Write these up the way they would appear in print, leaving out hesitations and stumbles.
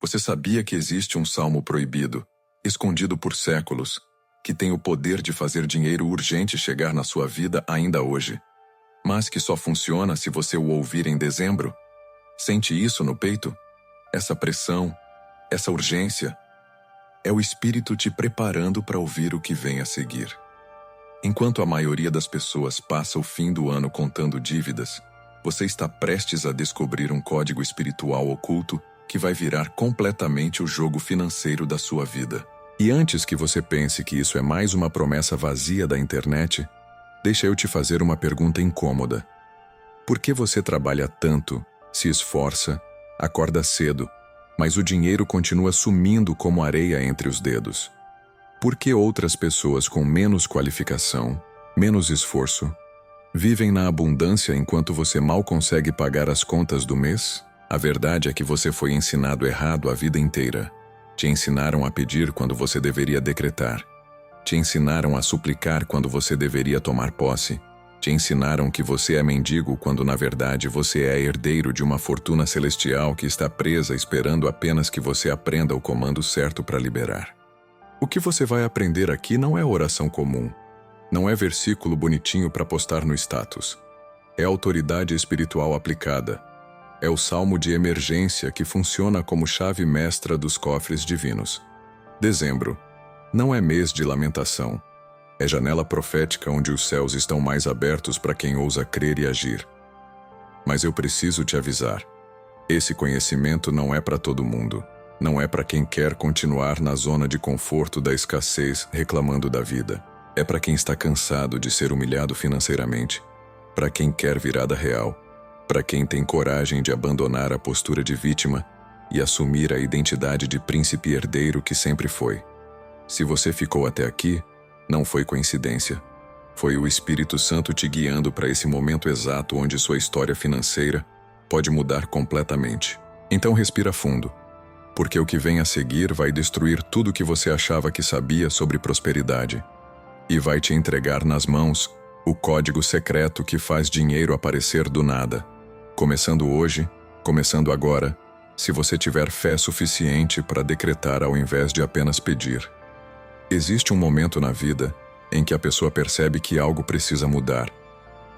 Você sabia que existe um salmo proibido, escondido por séculos, que tem o poder de fazer dinheiro urgente chegar na sua vida ainda hoje, mas que só funciona se você o ouvir em dezembro? Sente isso no peito? Essa pressão, essa urgência? É o Espírito te preparando para ouvir o que vem a seguir. Enquanto a maioria das pessoas passa o fim do ano contando dívidas, você está prestes a descobrir um código espiritual oculto que vai virar completamente o jogo financeiro da sua vida. E antes que você pense que isso é mais uma promessa vazia da internet, deixa eu te fazer uma pergunta incômoda. Por que você trabalha tanto, se esforça, acorda cedo, mas o dinheiro continua sumindo como areia entre os dedos? Por que outras pessoas com menos qualificação, menos esforço, vivem na abundância enquanto você mal consegue pagar as contas do mês? A verdade é que você foi ensinado errado a vida inteira. Te ensinaram a pedir quando você deveria decretar. Te ensinaram a suplicar quando você deveria tomar posse. Te ensinaram que você é mendigo quando na verdade você é herdeiro de uma fortuna celestial que está presa esperando apenas que você aprenda o comando certo para liberar. O que você vai aprender aqui não é oração comum. Não é versículo bonitinho para postar no status. É autoridade espiritual aplicada. É o salmo de emergência que funciona como chave mestra dos cofres divinos. Dezembro não é mês de lamentação. É janela profética onde os céus estão mais abertos para quem ousa crer e agir. Mas eu preciso te avisar. Esse conhecimento não é para todo mundo. Não é para quem quer continuar na zona de conforto da escassez reclamando da vida. É para quem está cansado de ser humilhado financeiramente. Para quem quer virada real. Para quem tem coragem de abandonar a postura de vítima e assumir a identidade de príncipe herdeiro que sempre foi. Se você ficou até aqui, não foi coincidência. Foi o Espírito Santo te guiando para esse momento exato onde sua história financeira pode mudar completamente. Então respira fundo, porque o que vem a seguir vai destruir tudo que você achava que sabia sobre prosperidade e vai te entregar nas mãos o código secreto que faz dinheiro aparecer do nada. Começando hoje, começando agora, se você tiver fé suficiente para decretar ao invés de apenas pedir. Existe um momento na vida em que a pessoa percebe que algo precisa mudar,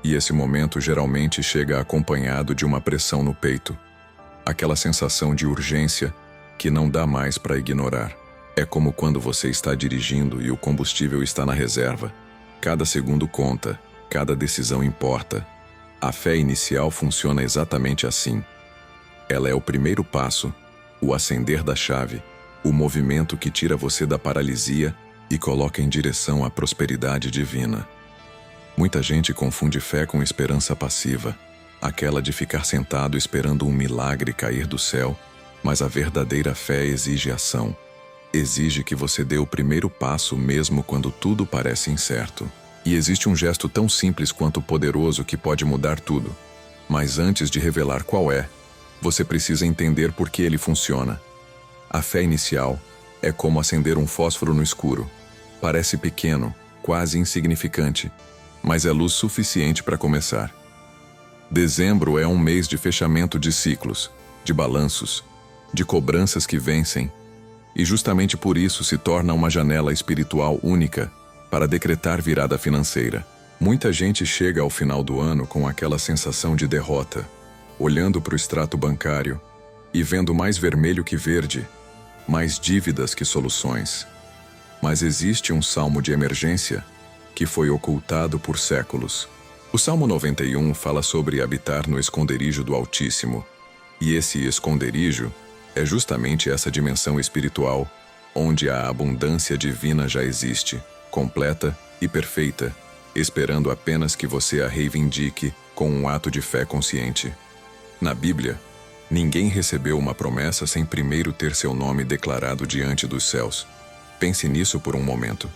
e esse momento geralmente chega acompanhado de uma pressão no peito, aquela sensação de urgência que não dá mais para ignorar. É como quando você está dirigindo e o combustível está na reserva. Cada segundo conta, cada decisão importa. A fé inicial funciona exatamente assim. Ela é o primeiro passo, o acender da chave, o movimento que tira você da paralisia e coloca em direção à prosperidade divina. Muita gente confunde fé com esperança passiva, aquela de ficar sentado esperando um milagre cair do céu, mas a verdadeira fé exige ação. Exige que você dê o primeiro passo mesmo quando tudo parece incerto. E existe um gesto tão simples quanto poderoso que pode mudar tudo. Mas antes de revelar qual é, você precisa entender por que ele funciona. A fé inicial é como acender um fósforo no escuro. Parece pequeno, quase insignificante, mas é luz suficiente para começar. Dezembro é um mês de fechamento de ciclos, de balanços, de cobranças que vencem, e justamente por isso se torna uma janela espiritual única para decretar virada financeira. Muita gente chega ao final do ano com aquela sensação de derrota, olhando para o extrato bancário e vendo mais vermelho que verde, mais dívidas que soluções. Mas existe um salmo de emergência que foi ocultado por séculos. O Salmo 91 fala sobre habitar no esconderijo do Altíssimo, e esse esconderijo é justamente essa dimensão espiritual onde a abundância divina já existe, completa e perfeita, esperando apenas que você a reivindique com um ato de fé consciente. Na Bíblia, ninguém recebeu uma promessa sem primeiro ter seu nome declarado diante dos céus. Pense nisso por um momento.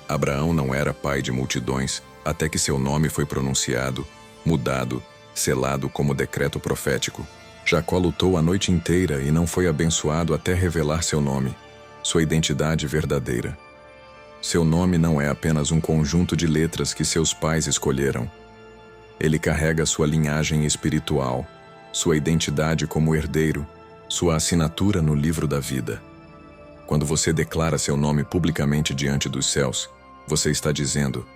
Abraão não era pai de multidões até que seu nome foi pronunciado, mudado, selado como decreto profético. Jacó lutou a noite inteira e não foi abençoado até revelar seu nome, sua identidade verdadeira. Seu nome não é apenas um conjunto de letras que seus pais escolheram. Ele carrega sua linhagem espiritual, sua identidade como herdeiro sua assinatura no livro da vida. Quando você declara seu nome publicamente diante dos céus, você está dizendo: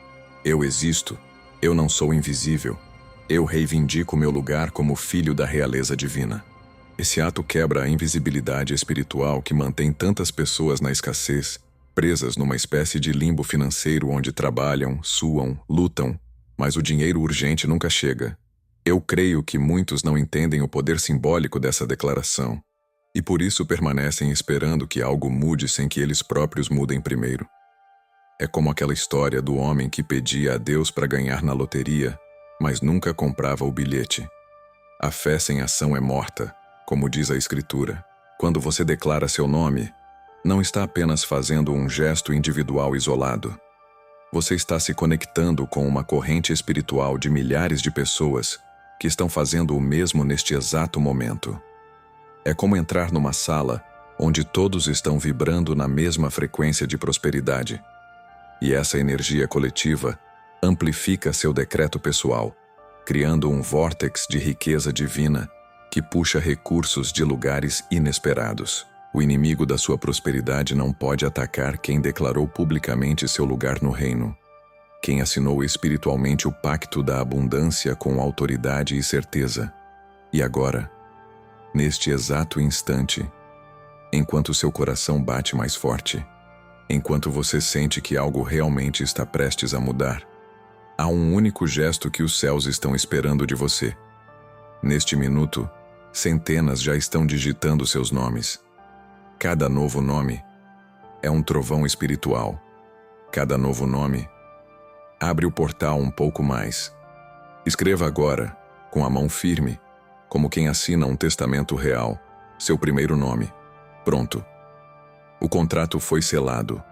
eu existo, eu não sou invisível, eu reivindico meu lugar como filho da realeza divina. Esse ato quebra a invisibilidade espiritual que mantém tantas pessoas na escassez, presas numa espécie de limbo financeiro onde trabalham, suam, lutam, mas o dinheiro urgente nunca chega. Eu creio que muitos não entendem o poder simbólico dessa declaração, e por isso permanecem esperando que algo mude sem que eles próprios mudem primeiro. É como aquela história do homem que pedia a Deus para ganhar na loteria, mas nunca comprava o bilhete. A fé sem ação é morta, como diz a Escritura. Quando você declara seu nome, não está apenas fazendo um gesto individual isolado. Você está se conectando com uma corrente espiritual de milhares de pessoas que estão fazendo o mesmo neste exato momento. É como entrar numa sala onde todos estão vibrando na mesma frequência de prosperidade. E essa energia coletiva amplifica seu decreto pessoal, criando um vórtex de riqueza divina que puxa recursos de lugares inesperados. O inimigo da sua prosperidade não pode atacar quem declarou publicamente seu lugar no reino, quem assinou espiritualmente o pacto da abundância com autoridade e certeza. E agora, neste exato instante, enquanto seu coração bate mais forte, enquanto você sente que algo realmente está prestes a mudar, há um único gesto que os céus estão esperando de você. Neste minuto, centenas já estão digitando seus nomes. Cada novo nome é um trovão espiritual. Cada novo nome abre o portal um pouco mais. Escreva agora, com a mão firme, como quem assina um testamento real, seu primeiro nome. Pronto. O contrato foi selado.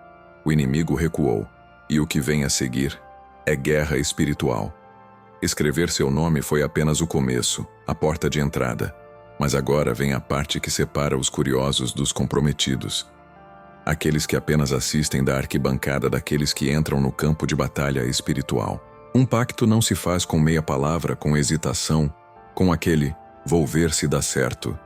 O inimigo recuou. E o que vem a seguir é guerra espiritual. Escrever seu nome foi apenas o começo, a porta de entrada. Mas agora vem a parte que separa os curiosos dos comprometidos. Aqueles que apenas assistem da arquibancada daqueles que entram no campo de batalha espiritual. Um pacto não se faz com meia palavra, com hesitação, com aquele "vou ver se dá certo".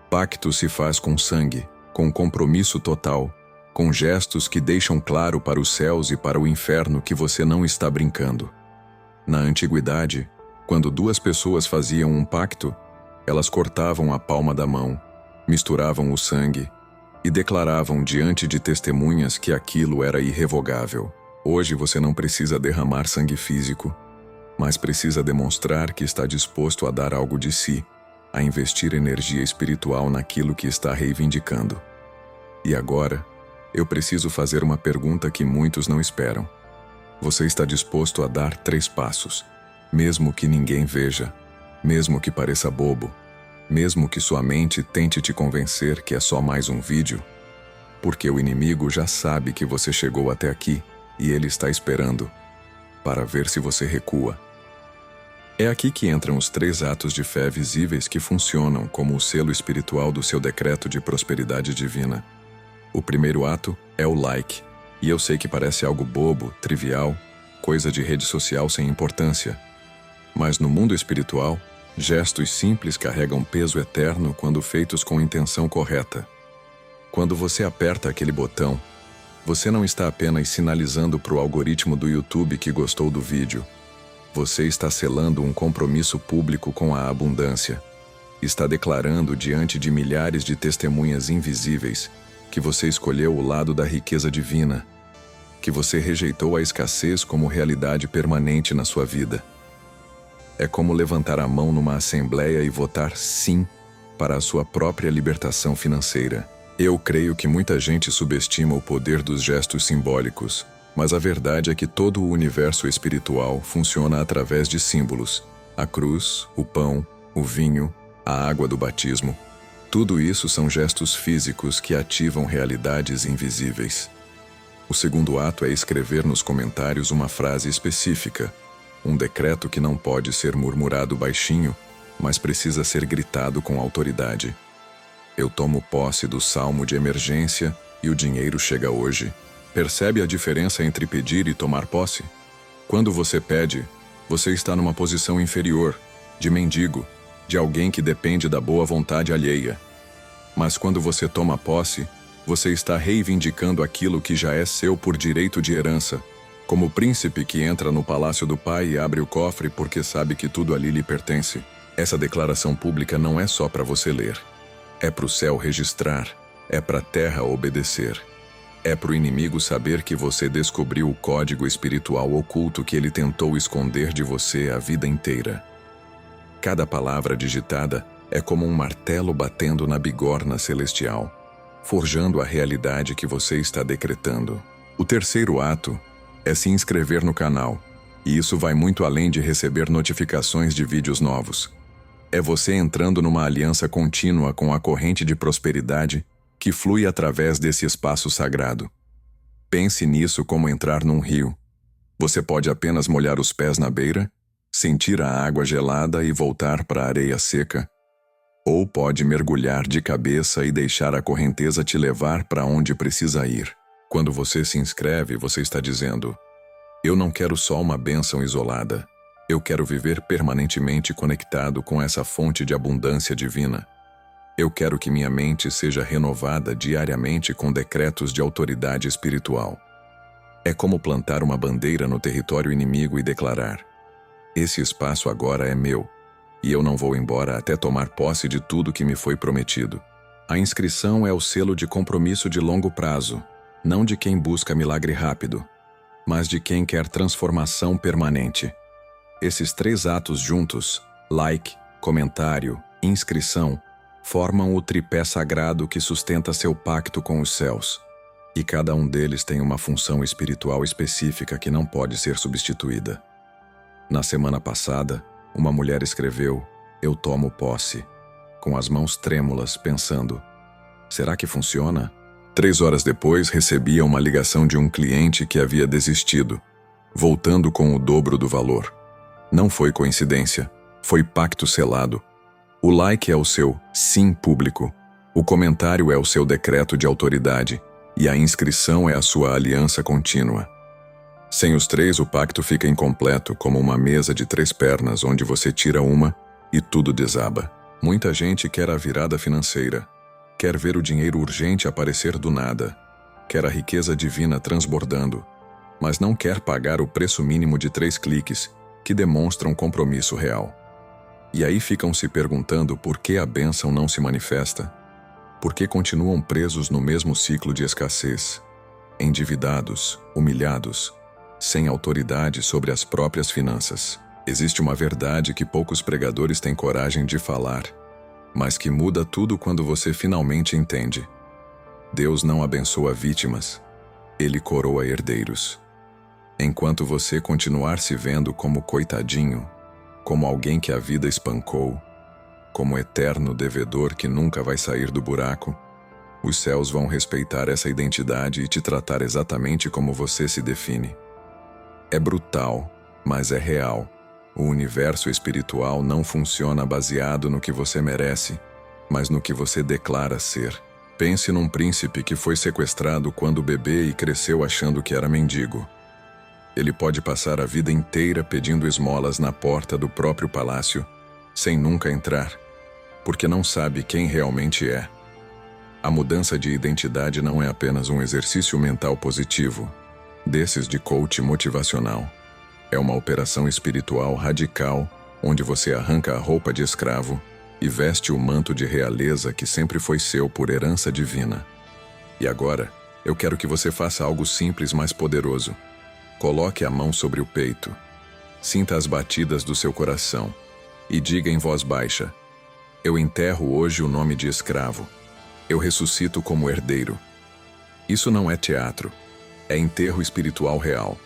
Pacto se faz com sangue, com compromisso total, com gestos que deixam claro para os céus e para o inferno que você não está brincando. Na antiguidade, quando duas pessoas faziam um pacto, elas cortavam a palma da mão, misturavam o sangue e declaravam diante de testemunhas que aquilo era irrevogável. Hoje você não precisa derramar sangue físico, mas precisa demonstrar que está disposto a dar algo de si, a investir energia espiritual naquilo que está reivindicando. E agora, eu preciso fazer uma pergunta que muitos não esperam. Você está disposto a dar 3 passos, mesmo que ninguém veja, mesmo que pareça bobo, mesmo que sua mente tente te convencer que é só mais um vídeo? Porque o inimigo já sabe que você chegou até aqui e ele está esperando para ver se você recua. É aqui que entram os 3 atos de fé visíveis que funcionam como o selo espiritual do seu decreto de prosperidade divina. O primeiro ato é o like, e eu sei que parece algo bobo, trivial, coisa de rede social sem importância. Mas no mundo espiritual, gestos simples carregam peso eterno quando feitos com intenção correta. Quando você aperta aquele botão, você não está apenas sinalizando para o algoritmo do YouTube que gostou do vídeo. Você está selando um compromisso público com a abundância. Está declarando diante de milhares de testemunhas invisíveis que você escolheu o lado da riqueza divina, que você rejeitou a escassez como realidade permanente na sua vida. É como levantar a mão numa assembleia e votar sim para a sua própria libertação financeira. Eu creio que muita gente subestima o poder dos gestos simbólicos, mas a verdade é que todo o universo espiritual funciona através de símbolos. A cruz, o pão, o vinho, a água do batismo. Tudo isso são gestos físicos que ativam realidades invisíveis. O segundo ato é escrever nos comentários uma frase específica, um decreto que não pode ser murmurado baixinho, mas precisa ser gritado com autoridade. Eu tomo posse do salmo de emergência e o dinheiro chega hoje. Percebe a diferença entre pedir e tomar posse? Quando você pede, você está numa posição inferior, de mendigo, de alguém que depende da boa vontade alheia. Mas quando você toma posse, você está reivindicando aquilo que já é seu por direito de herança, como o príncipe que entra no palácio do pai e abre o cofre porque sabe que tudo ali lhe pertence. Essa declaração pública não é só para você ler. É para o céu registrar, é para a terra obedecer. É para o inimigo saber que você descobriu o código espiritual oculto que ele tentou esconder de você a vida inteira. Cada palavra digitada é como um martelo batendo na bigorna celestial, forjando a realidade que você está decretando. O terceiro ato é se inscrever no canal, e isso vai muito além de receber notificações de vídeos novos. É você entrando numa aliança contínua com a corrente de prosperidade que flui através desse espaço sagrado. Pense nisso como entrar num rio. Você pode apenas molhar os pés na beira, sentir a água gelada e voltar para a areia seca, ou pode mergulhar de cabeça e deixar a correnteza te levar para onde precisa ir. Quando você se inscreve, você está dizendo: eu não quero só uma bênção isolada. Eu quero viver permanentemente conectado com essa fonte de abundância divina. Eu quero que minha mente seja renovada diariamente com decretos de autoridade espiritual. É como plantar uma bandeira no território inimigo e declarar: esse espaço agora é meu, e eu não vou embora até tomar posse de tudo que me foi prometido. A inscrição é o selo de compromisso de longo prazo, não de quem busca milagre rápido, mas de quem quer transformação permanente. Esses 3 atos juntos, like, comentário, inscrição, formam o tripé sagrado que sustenta seu pacto com os céus. E cada um deles tem uma função espiritual específica que não pode ser substituída. Na semana passada, uma mulher escreveu: eu tomo posse, com as mãos trêmulas, pensando: será que funciona? 3 horas depois, recebia uma ligação de um cliente que havia desistido, voltando com o dobro do valor. Não foi coincidência, foi pacto selado. O like é o seu sim público, o comentário é o seu decreto de autoridade e a inscrição é a sua aliança contínua. Sem os 3, o pacto fica incompleto, como uma mesa de 3 pernas onde você tira uma e tudo desaba. Muita gente quer a virada financeira, quer ver o dinheiro urgente aparecer do nada, quer a riqueza divina transbordando, mas não quer pagar o preço mínimo de 3 cliques que demonstram compromisso real. E aí ficam se perguntando por que a bênção não se manifesta, por que continuam presos no mesmo ciclo de escassez, endividados, humilhados, sem autoridade sobre as próprias finanças. Existe uma verdade que poucos pregadores têm coragem de falar, mas que muda tudo quando você finalmente entende. Deus não abençoa vítimas, Ele coroa herdeiros. Enquanto você continuar se vendo como coitadinho, como alguém que a vida espancou, como eterno devedor que nunca vai sair do buraco, os céus vão respeitar essa identidade e te tratar exatamente como você se define. É brutal, mas é real. O universo espiritual não funciona baseado no que você merece, mas no que você declara ser. Pense num príncipe que foi sequestrado quando bebê e cresceu achando que era mendigo. Ele pode passar a vida inteira pedindo esmolas na porta do próprio palácio, sem nunca entrar, porque não sabe quem realmente é. A mudança de identidade não é apenas um exercício mental positivo, desses de coach motivacional. É uma operação espiritual radical, onde você arranca a roupa de escravo e veste o manto de realeza que sempre foi seu por herança divina. E agora, eu quero que você faça algo simples, mas poderoso. Coloque a mão sobre o peito, sinta as batidas do seu coração e diga em voz baixa: eu enterro hoje o nome de escravo. Eu ressuscito como herdeiro. Isso não é teatro, é enterro espiritual real.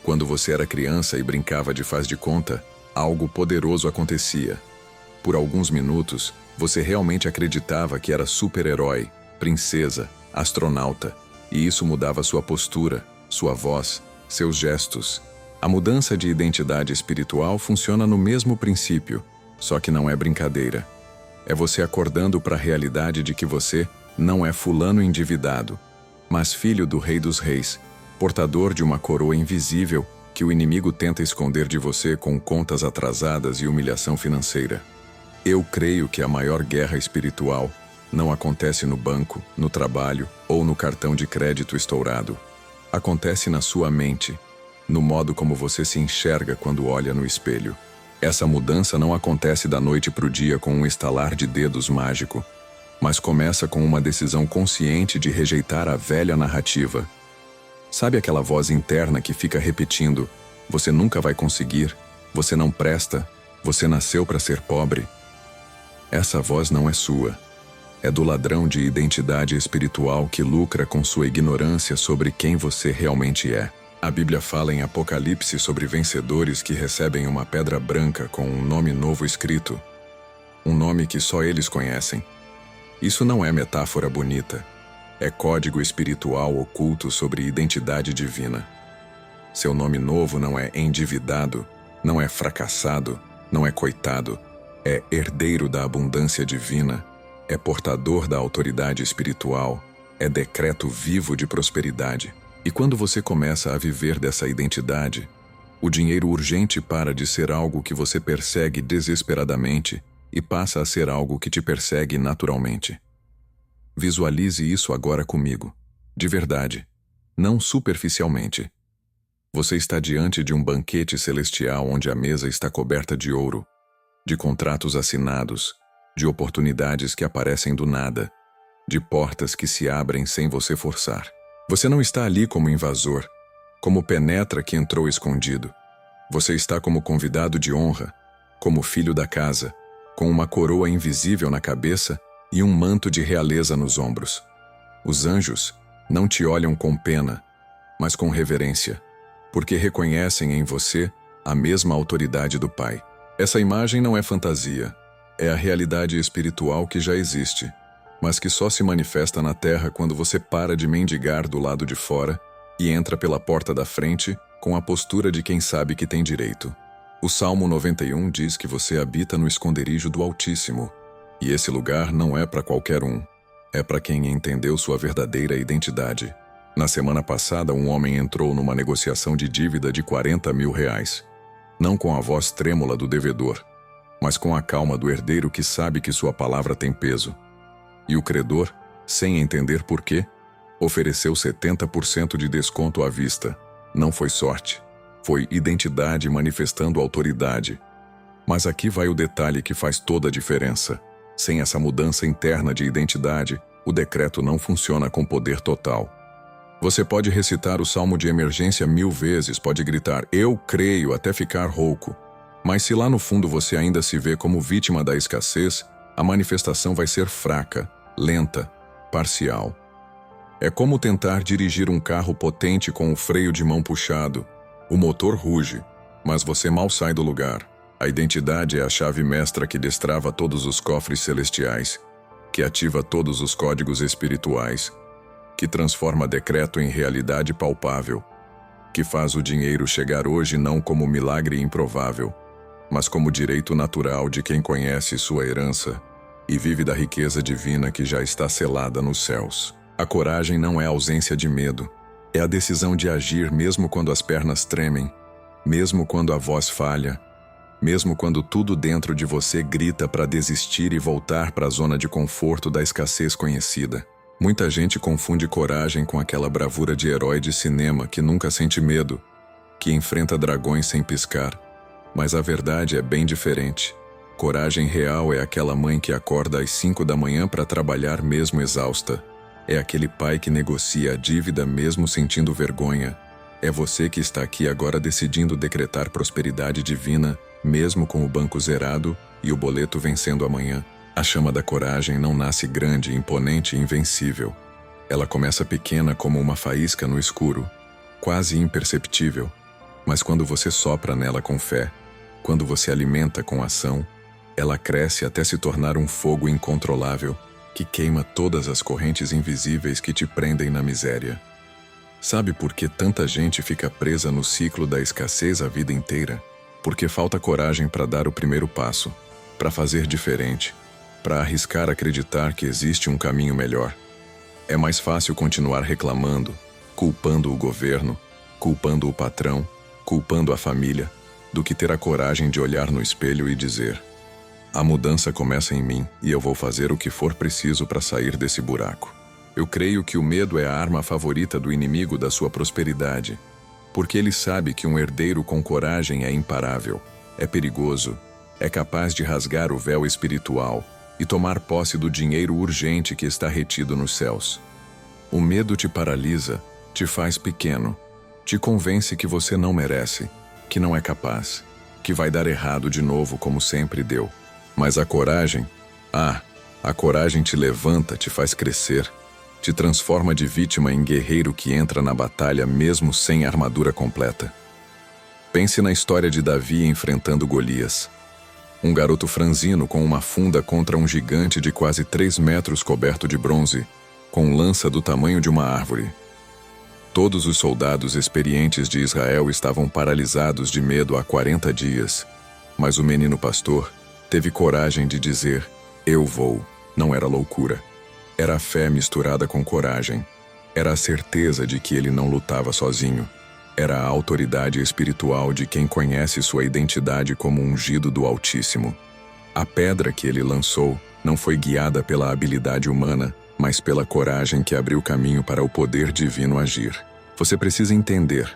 Quando você era criança e brincava de faz de conta, algo poderoso acontecia. Por alguns minutos, você realmente acreditava que era super-herói, princesa, astronauta, e isso mudava sua postura, sua voz, seus gestos. A mudança de identidade espiritual funciona no mesmo princípio, só que não é brincadeira. É você acordando para a realidade de que você não é fulano endividado, mas filho do Rei dos Reis, portador de uma coroa invisível que o inimigo tenta esconder de você com contas atrasadas e humilhação financeira. Eu creio que a maior guerra espiritual Não acontece no banco, no trabalho ou no cartão de crédito estourado. Acontece na sua mente, no modo como você se enxerga quando olha no espelho. Essa mudança não acontece da noite para o dia com um estalar de dedos mágico, mas começa com uma decisão consciente de rejeitar a velha narrativa. Sabe aquela voz interna que fica repetindo: você nunca vai conseguir, você não presta, você nasceu para ser pobre? Essa voz não é sua. É do ladrão de identidade espiritual que lucra com sua ignorância sobre quem você realmente é. A Bíblia fala em Apocalipse sobre vencedores que recebem uma pedra branca com um nome novo escrito, um nome que só eles conhecem. Isso não é metáfora bonita, é código espiritual oculto sobre identidade divina. Seu nome novo não é endividado, não é fracassado, não é coitado, é herdeiro da abundância divina, é portador da autoridade espiritual, é decreto vivo de prosperidade. E quando você começa a viver dessa identidade, o dinheiro urgente para de ser algo que você persegue desesperadamente e passa a ser algo que te persegue naturalmente. Visualize isso agora comigo, de verdade, não superficialmente. Você está diante de um banquete celestial onde a mesa está coberta de ouro, de contratos assinados, de oportunidades que aparecem do nada, de portas que se abrem sem você forçar. Você não está ali como invasor, como penetra que entrou escondido. Você está como convidado de honra, como filho da casa, com uma coroa invisível na cabeça e um manto de realeza nos ombros. Os anjos não te olham com pena, mas com reverência, porque reconhecem em você a mesma autoridade do Pai. Essa imagem não é fantasia, é a realidade espiritual que já existe, mas que só se manifesta na terra quando você para de mendigar do lado de fora e entra pela porta da frente com a postura de quem sabe que tem direito. O Salmo 91 diz que você habita no esconderijo do Altíssimo, e esse lugar não é para qualquer um, é para quem entendeu sua verdadeira identidade. Na semana passada, um homem entrou numa negociação de dívida de R$40 mil, não com a voz trêmula do devedor, mas com a calma do herdeiro que sabe que sua palavra tem peso. E o credor, sem entender por quê, ofereceu 70% de desconto à vista. Não foi sorte, foi identidade manifestando autoridade. Mas aqui vai o detalhe que faz toda a diferença. Sem essa mudança interna de identidade, o decreto não funciona com poder total. Você pode recitar o salmo de emergência 1000 vezes, pode gritar "eu creio" até ficar rouco. Mas se lá no fundo você ainda se vê como vítima da escassez, a manifestação vai ser fraca, lenta, parcial. É como tentar dirigir um carro potente com o freio de mão puxado. O motor ruge, mas você mal sai do lugar. A identidade é a chave mestra que destrava todos os cofres celestiais, que ativa todos os códigos espirituais, que transforma decreto em realidade palpável, que faz o dinheiro chegar hoje não como milagre improvável, mas como direito natural de quem conhece sua herança e vive da riqueza divina que já está selada nos céus. A coragem não é ausência de medo, é a decisão de agir mesmo quando as pernas tremem, mesmo quando a voz falha, mesmo quando tudo dentro de você grita para desistir e voltar para a zona de conforto da escassez conhecida. Muita gente confunde coragem com aquela bravura de herói de cinema que nunca sente medo, que enfrenta dragões sem piscar. Mas a verdade é bem diferente. Coragem real é aquela mãe que acorda às 5 da manhã para trabalhar mesmo exausta. É aquele pai que negocia a dívida mesmo sentindo vergonha. É você que está aqui agora decidindo decretar prosperidade divina, mesmo com o banco zerado e o boleto vencendo amanhã. A chama da coragem não nasce grande, imponente e invencível. Ela começa pequena como uma faísca no escuro, quase imperceptível. Mas quando você sopra nela com fé, quando você alimenta com ação, ela cresce até se tornar um fogo incontrolável que queima todas as correntes invisíveis que te prendem na miséria. Sabe por que tanta gente fica presa no ciclo da escassez a vida inteira? Porque falta coragem para dar o primeiro passo, para fazer diferente, para arriscar acreditar que existe um caminho melhor. É mais fácil continuar reclamando, culpando o governo, culpando o patrão, culpando a família, do que ter a coragem de olhar no espelho e dizer: A mudança começa em mim e eu vou fazer o que for preciso para sair desse buraco. Eu creio que o medo é a arma favorita do inimigo da sua prosperidade, porque ele sabe que um herdeiro com coragem é imparável, é perigoso, é capaz de rasgar o véu espiritual e tomar posse do dinheiro urgente que está retido nos céus. O medo te paralisa, te faz pequeno, te convence que você não merece, que não é capaz, que vai dar errado de novo como sempre deu. Mas a coragem te levanta, te faz crescer, te transforma de vítima em guerreiro que entra na batalha mesmo sem armadura completa. Pense na história de Davi enfrentando Golias. Um garoto franzino com uma funda contra um gigante de quase 3 metros coberto de bronze, com lança do tamanho de uma árvore. Todos os soldados experientes de Israel estavam paralisados de medo há 40 dias, mas o menino pastor teve coragem de dizer, eu vou. Não era loucura. Era fé misturada com coragem. Era a certeza de que ele não lutava sozinho. Era a autoridade espiritual de quem conhece sua identidade como ungido do Altíssimo. A pedra que ele lançou não foi guiada pela habilidade humana, mas pela coragem que abriu caminho para o poder divino agir. Você precisa entender.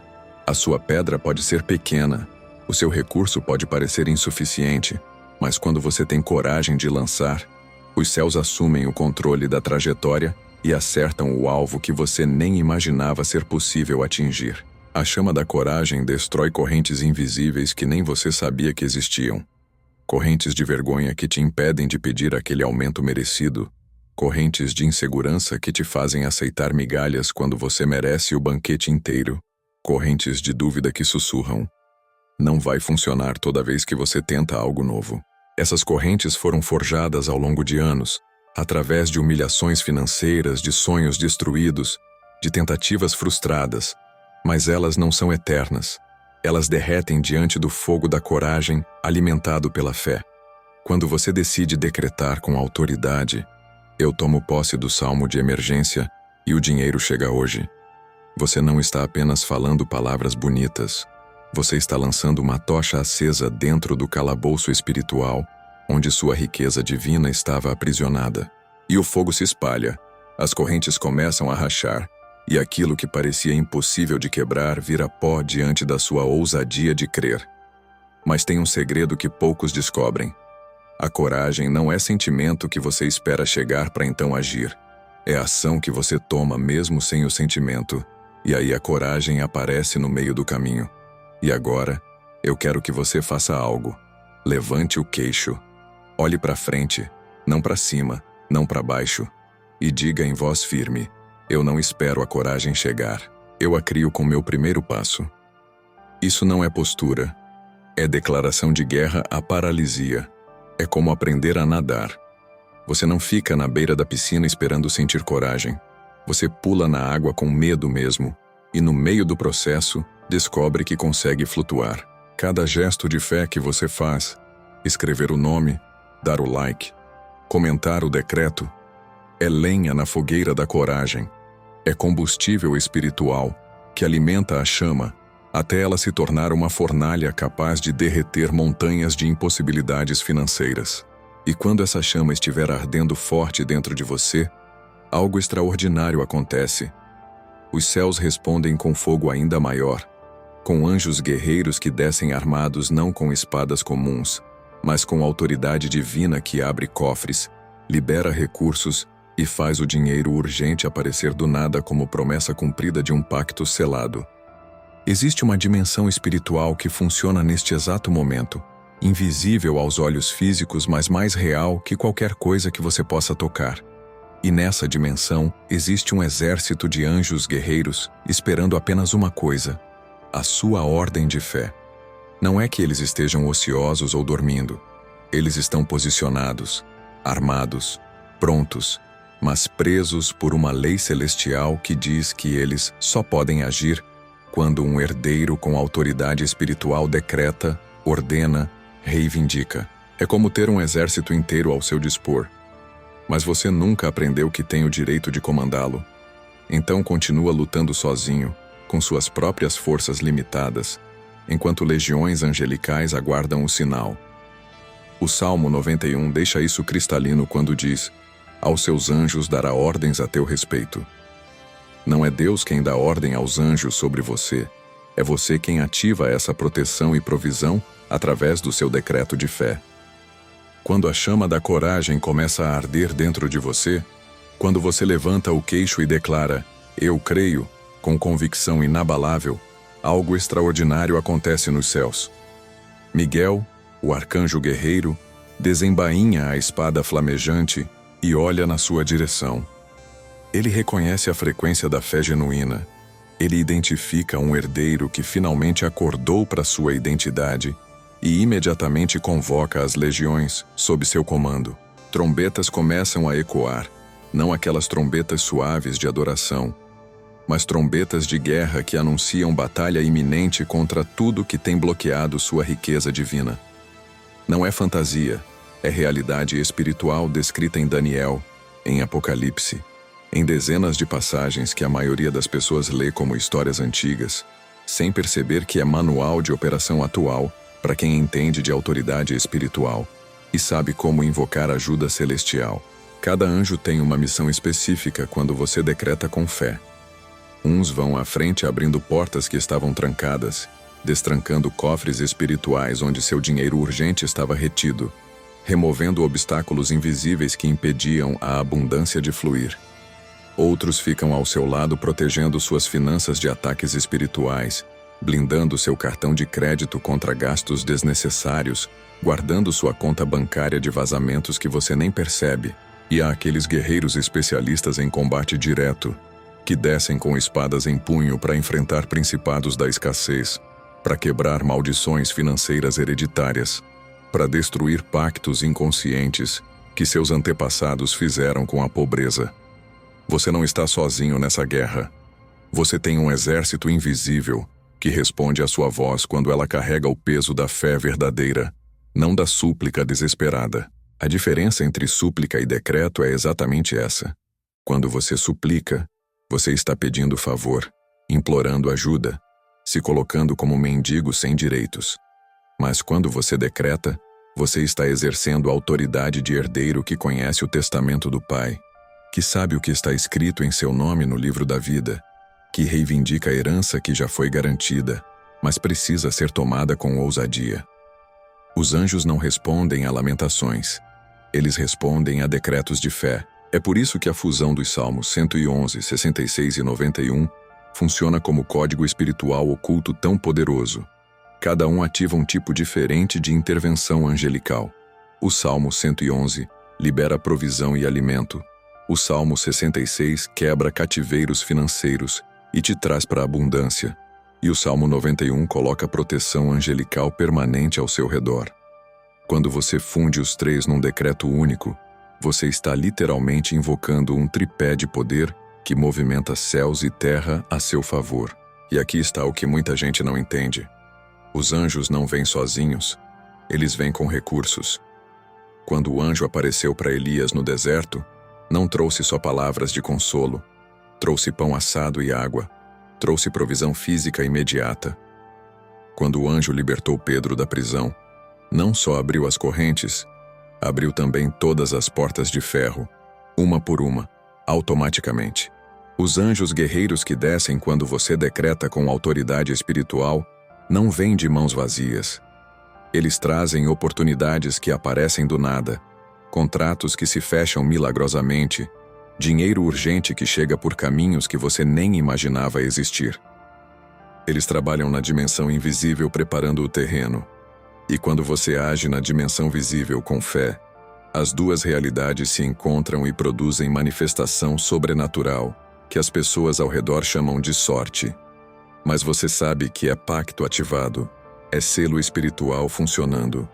A sua pedra pode ser pequena, o seu recurso pode parecer insuficiente, mas quando você tem coragem de lançar, os céus assumem o controle da trajetória e acertam o alvo que você nem imaginava ser possível atingir. A chama da coragem destrói correntes invisíveis que nem você sabia que existiam. Correntes de vergonha que te impedem de pedir aquele aumento merecido. Correntes de insegurança que te fazem aceitar migalhas quando você merece o banquete inteiro. Correntes de dúvida que sussurram. Não vai funcionar toda vez que você tenta algo novo. Essas correntes foram forjadas ao longo de anos, através de humilhações financeiras, de sonhos destruídos, de tentativas frustradas, mas elas não são eternas. Elas derretem diante do fogo da coragem, alimentado pela fé. Quando você decide decretar com autoridade, eu tomo posse do salmo de emergência e o dinheiro chega hoje. Você não está apenas falando palavras bonitas. Você está lançando uma tocha acesa dentro do calabouço espiritual, onde sua riqueza divina estava aprisionada. E o fogo se espalha, as correntes começam a rachar, e aquilo que parecia impossível de quebrar vira pó diante da sua ousadia de crer. Mas tem um segredo que poucos descobrem. A coragem não é sentimento que você espera chegar para então agir. É ação que você toma mesmo sem o sentimento, e aí a coragem aparece no meio do caminho. E agora, eu quero que você faça algo. Levante o queixo. Olhe para frente, não para cima, não para baixo. E diga em voz firme, eu não espero a coragem chegar. Eu a crio com meu primeiro passo. Isso não é postura. É declaração de guerra à paralisia. É como aprender a nadar. Você não fica na beira da piscina esperando sentir coragem. Você pula na água com medo mesmo. E no meio do processo, descobre que consegue flutuar. Cada gesto de fé que você faz, escrever o nome, dar o like, comentar o decreto, é lenha na fogueira da coragem. É combustível espiritual que alimenta a chama até ela se tornar uma fornalha capaz de derreter montanhas de impossibilidades financeiras. E quando essa chama estiver ardendo forte dentro de você, algo extraordinário acontece. Os céus respondem com fogo ainda maior, com anjos guerreiros que descem armados não com espadas comuns, mas com autoridade divina que abre cofres, libera recursos e faz o dinheiro urgente aparecer do nada como promessa cumprida de um pacto selado. Existe uma dimensão espiritual que funciona neste exato momento, invisível aos olhos físicos, mas mais real que qualquer coisa que você possa tocar. E nessa dimensão existe um exército de anjos guerreiros esperando apenas uma coisa: a sua ordem de fé. Não é que eles estejam ociosos ou dormindo. Eles estão posicionados, armados, prontos, mas presos por uma lei celestial que diz que eles só podem agir quando um herdeiro com autoridade espiritual decreta, ordena, reivindica. É como ter um exército inteiro ao seu dispor. Mas você nunca aprendeu que tem o direito de comandá-lo. Então continua lutando sozinho, com suas próprias forças limitadas, enquanto legiões angelicais aguardam o sinal. O Salmo 91 deixa isso cristalino quando diz: aos seus anjos dará ordens a teu respeito. Não é Deus quem dá ordem aos anjos sobre você, é você quem ativa essa proteção e provisão através do seu decreto de fé. Quando a chama da coragem começa a arder dentro de você, quando você levanta o queixo e declara: eu creio, com convicção inabalável, algo extraordinário acontece nos céus. Miguel, o arcanjo guerreiro, desembainha a espada flamejante e olha na sua direção. Ele reconhece a frequência da fé genuína. Ele identifica um herdeiro que finalmente acordou para sua identidade e imediatamente convoca as legiões sob seu comando. Trombetas começam a ecoar, não aquelas trombetas suaves de adoração, mas trombetas de guerra que anunciam batalha iminente contra tudo que tem bloqueado sua riqueza divina. Não é fantasia, é realidade espiritual descrita em Daniel, em Apocalipse, em dezenas de passagens que a maioria das pessoas lê como histórias antigas, sem perceber que é manual de operação atual para quem entende de autoridade espiritual e sabe como invocar ajuda celestial. Cada anjo tem uma missão específica quando você decreta com fé. Uns vão à frente abrindo portas que estavam trancadas, destrancando cofres espirituais onde seu dinheiro urgente estava retido, removendo obstáculos invisíveis que impediam a abundância de fluir. Outros ficam ao seu lado protegendo suas finanças de ataques espirituais, blindando seu cartão de crédito contra gastos desnecessários, guardando sua conta bancária de vazamentos que você nem percebe. E há aqueles guerreiros especialistas em combate direto, que descem com espadas em punho para enfrentar principados da escassez, para quebrar maldições financeiras hereditárias, para destruir pactos inconscientes que seus antepassados fizeram com a pobreza. Você não está sozinho nessa guerra. Você tem um exército invisível que responde à sua voz quando ela carrega o peso da fé verdadeira, não da súplica desesperada. A diferença entre súplica e decreto é exatamente essa. Quando você suplica, você está pedindo favor, implorando ajuda, se colocando como mendigo sem direitos. Mas quando você decreta, você está exercendo a autoridade de herdeiro que conhece o testamento do Pai, que sabe o que está escrito em seu nome no livro da vida, que reivindica a herança que já foi garantida, mas precisa ser tomada com ousadia. Os anjos não respondem a lamentações. Eles respondem a decretos de fé. É por isso que a fusão dos Salmos 111, 66 e 91 funciona como código espiritual oculto tão poderoso. Cada um ativa um tipo diferente de intervenção angelical. O Salmo 111 libera provisão e alimento. O Salmo 66 quebra cativeiros financeiros e te traz para a abundância. E o Salmo 91 coloca proteção angelical permanente ao seu redor. Quando você funde os três num decreto único, você está literalmente invocando um tripé de poder que movimenta céus e terra a seu favor. E aqui está o que muita gente não entende. Os anjos não vêm sozinhos, eles vêm com recursos. Quando o anjo apareceu para Elias no deserto, não trouxe só palavras de consolo, trouxe pão assado e água, trouxe provisão física imediata. Quando o anjo libertou Pedro da prisão, não só abriu as correntes, abriu também todas as portas de ferro, uma por uma, automaticamente. Os anjos guerreiros que descem quando você decreta com autoridade espiritual não vêm de mãos vazias. Eles trazem oportunidades que aparecem do nada, contratos que se fecham milagrosamente, dinheiro urgente que chega por caminhos que você nem imaginava existir. Eles trabalham na dimensão invisível preparando o terreno. E quando você age na dimensão visível com fé, as duas realidades se encontram e produzem manifestação sobrenatural, que as pessoas ao redor chamam de sorte. Mas você sabe que é pacto ativado, é selo espiritual funcionando.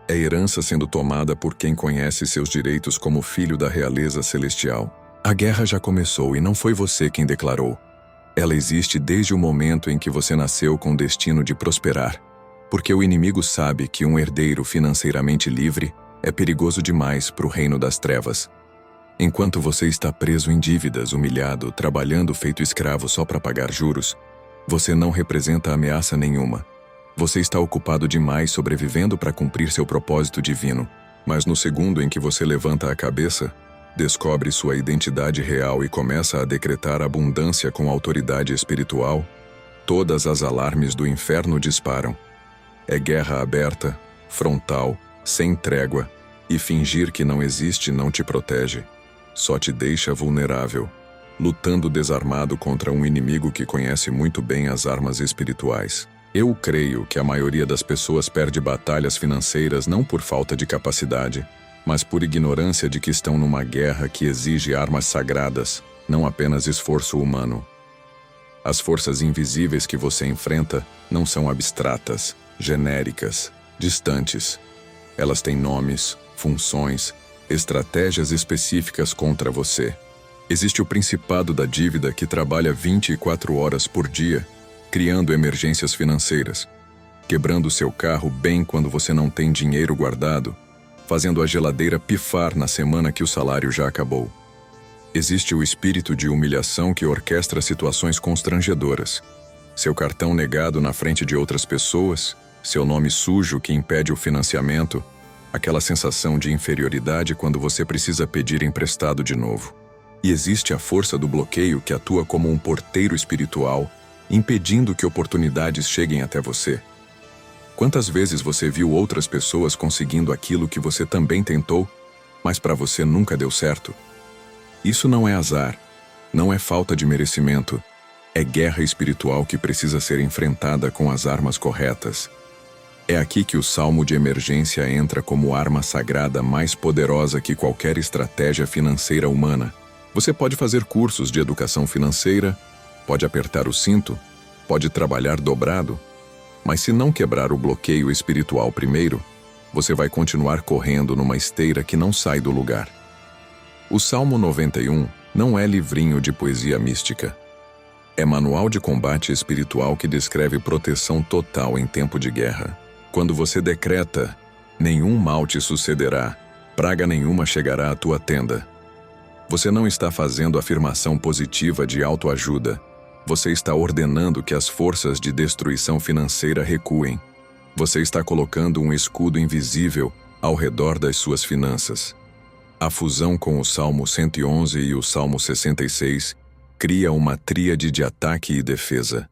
É herança sendo tomada por quem conhece seus direitos como filho da realeza celestial. A guerra já começou e não foi você quem declarou. Ela existe desde o momento em que você nasceu com o destino de prosperar. Porque o inimigo sabe que um herdeiro financeiramente livre é perigoso demais para o reino das trevas. Enquanto você está preso em dívidas, humilhado, trabalhando feito escravo só para pagar juros, você não representa ameaça nenhuma. Você está ocupado demais sobrevivendo para cumprir seu propósito divino, mas no segundo em que você levanta a cabeça, descobre sua identidade real e começa a decretar abundância com autoridade espiritual, todas as alarmes do inferno disparam. É guerra aberta, frontal, sem trégua, e fingir que não existe não te protege. Só te deixa vulnerável, lutando desarmado contra um inimigo que conhece muito bem as armas espirituais. Eu creio que a maioria das pessoas perde batalhas financeiras não por falta de capacidade, mas por ignorância de que estão numa guerra que exige armas sagradas, não apenas esforço humano. As forças invisíveis que você enfrenta não são abstratas, genéricas, distantes. Elas têm nomes, funções, estratégias específicas contra você. Existe o Principado da Dívida que trabalha 24 horas por dia, criando emergências financeiras, quebrando seu carro bem quando você não tem dinheiro guardado, fazendo a geladeira pifar na semana que o salário já acabou. Existe o espírito de humilhação que orquestra situações constrangedoras. Seu cartão negado na frente de outras pessoas, seu nome sujo que impede o financiamento, aquela sensação de inferioridade quando você precisa pedir emprestado de novo. E existe a força do bloqueio que atua como um porteiro espiritual, impedindo que oportunidades cheguem até você. Quantas vezes você viu outras pessoas conseguindo aquilo que você também tentou, mas para você nunca deu certo? Isso não é azar, não é falta de merecimento, é guerra espiritual que precisa ser enfrentada com as armas corretas. É aqui que o salmo de emergência entra como arma sagrada mais poderosa que qualquer estratégia financeira humana. Você pode fazer cursos de educação financeira, pode apertar o cinto, pode trabalhar dobrado, mas se não quebrar o bloqueio espiritual primeiro, você vai continuar correndo numa esteira que não sai do lugar. O Salmo 91 não é livrinho de poesia mística. É manual de combate espiritual que descreve proteção total em tempo de guerra. Quando você decreta, nenhum mal te sucederá, praga nenhuma chegará à tua tenda. Você não está fazendo afirmação positiva de autoajuda. Você está ordenando que as forças de destruição financeira recuem. Você está colocando um escudo invisível ao redor das suas finanças. A fusão com o Salmo 111 e o Salmo 66 cria uma tríade de ataque e defesa.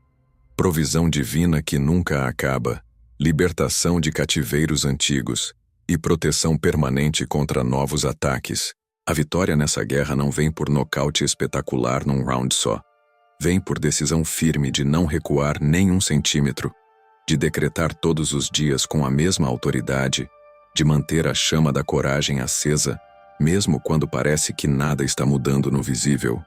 Provisão divina que nunca acaba, libertação de cativeiros antigos e proteção permanente contra novos ataques. A vitória nessa guerra não vem por nocaute espetacular num round só. Vem por decisão firme de não recuar nem um centímetro, de decretar todos os dias com a mesma autoridade, de manter a chama da coragem acesa, mesmo quando parece que nada está mudando no visível.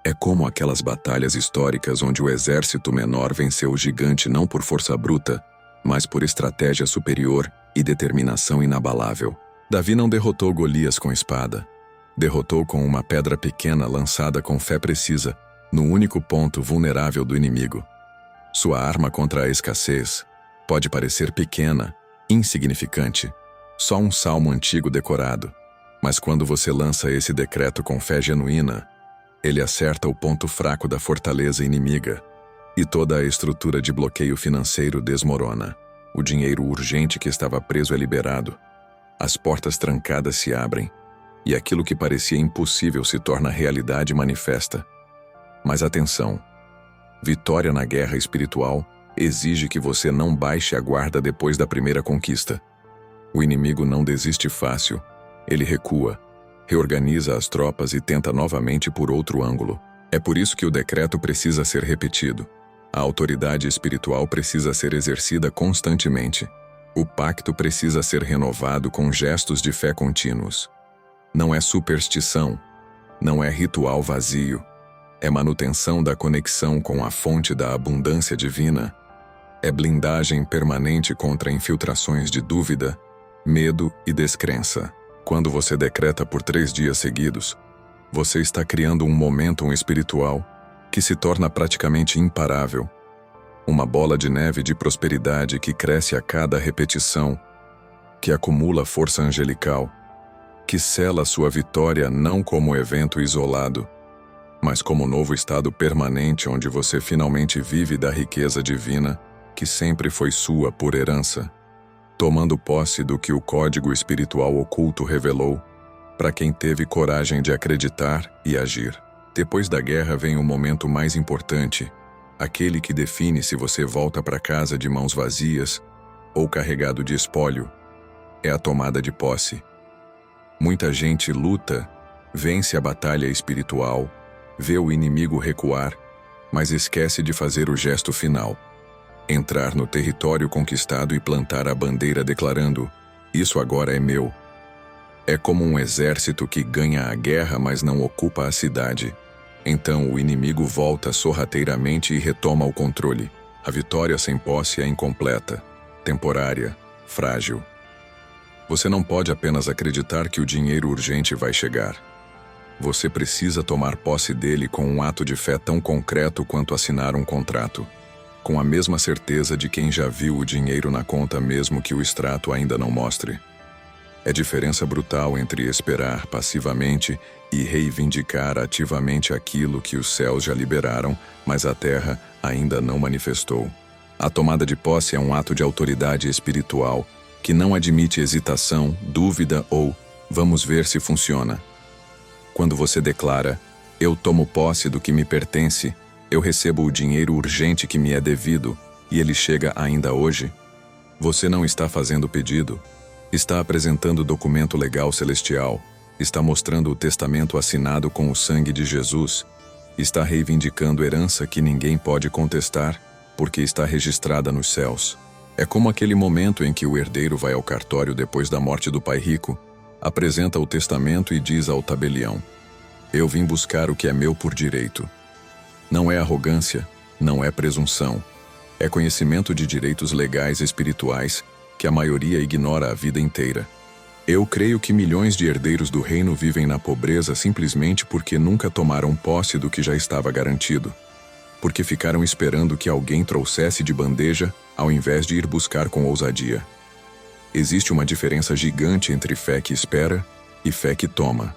É como aquelas batalhas históricas onde o exército menor venceu o gigante não por força bruta, mas por estratégia superior e determinação inabalável. Davi não derrotou Golias com espada. Derrotou com uma pedra pequena lançada com fé precisa, no único ponto vulnerável do inimigo. Sua arma contra a escassez pode parecer pequena, insignificante, só um salmo antigo decorado. Mas quando você lança esse decreto com fé genuína, ele acerta o ponto fraco da fortaleza inimiga, e toda a estrutura de bloqueio financeiro desmorona. O dinheiro urgente que estava preso é liberado. As portas trancadas se abrem, e aquilo que parecia impossível se torna realidade manifesta. Mas atenção! Vitória na guerra espiritual exige que você não baixe a guarda depois da primeira conquista. O inimigo não desiste fácil. Ele recua, reorganiza as tropas e tenta novamente por outro ângulo. É por isso que o decreto precisa ser repetido. A autoridade espiritual precisa ser exercida constantemente. O pacto precisa ser renovado com gestos de fé contínuos. Não é superstição, não é ritual vazio. É manutenção da conexão com a fonte da abundância divina. É blindagem permanente contra infiltrações de dúvida, medo e descrença. Quando você decreta por 3 dias seguidos, você está criando um momentum espiritual que se torna praticamente imparável. Uma bola de neve de prosperidade que cresce a cada repetição, que acumula força angelical, que sela sua vitória não como evento isolado, mas como novo estado permanente onde você finalmente vive da riqueza divina que sempre foi sua por herança, tomando posse do que o código espiritual oculto revelou, para quem teve coragem de acreditar e agir. Depois da guerra vem o momento mais importante, aquele que define se você volta para casa de mãos vazias ou carregado de espólio. É a tomada de posse. Muita gente luta, vence a batalha espiritual, vê o inimigo recuar, mas esquece de fazer o gesto final. Entrar no território conquistado e plantar a bandeira declarando: isso agora é meu. É como um exército que ganha a guerra, mas não ocupa a cidade. Então o inimigo volta sorrateiramente e retoma o controle. A vitória sem posse é incompleta, temporária, frágil. Você não pode apenas acreditar que o dinheiro urgente vai chegar. Você precisa tomar posse dele com um ato de fé tão concreto quanto assinar um contrato, com a mesma certeza de quem já viu o dinheiro na conta mesmo que o extrato ainda não mostre. É diferença brutal entre esperar passivamente e reivindicar ativamente aquilo que os céus já liberaram, mas a terra ainda não manifestou. A tomada de posse é um ato de autoridade espiritual que não admite hesitação, dúvida ou vamos ver se funciona. Quando você declara, eu tomo posse do que me pertence, eu recebo o dinheiro urgente que me é devido e ele chega ainda hoje, você não está fazendo pedido, está apresentando o documento legal celestial, está mostrando o testamento assinado com o sangue de Jesus, está reivindicando herança que ninguém pode contestar, porque está registrada nos céus. É como aquele momento em que o herdeiro vai ao cartório depois da morte do pai rico, apresenta o testamento e diz ao tabelião: eu vim buscar o que é meu por direito. Não é arrogância, não é presunção, é conhecimento de direitos legais espirituais que a maioria ignora a vida inteira. Eu creio que milhões de herdeiros do reino vivem na pobreza simplesmente porque nunca tomaram posse do que já estava garantido, porque ficaram esperando que alguém trouxesse de bandeja ao invés de ir buscar com ousadia. Existe uma diferença gigante entre fé que espera e fé que toma.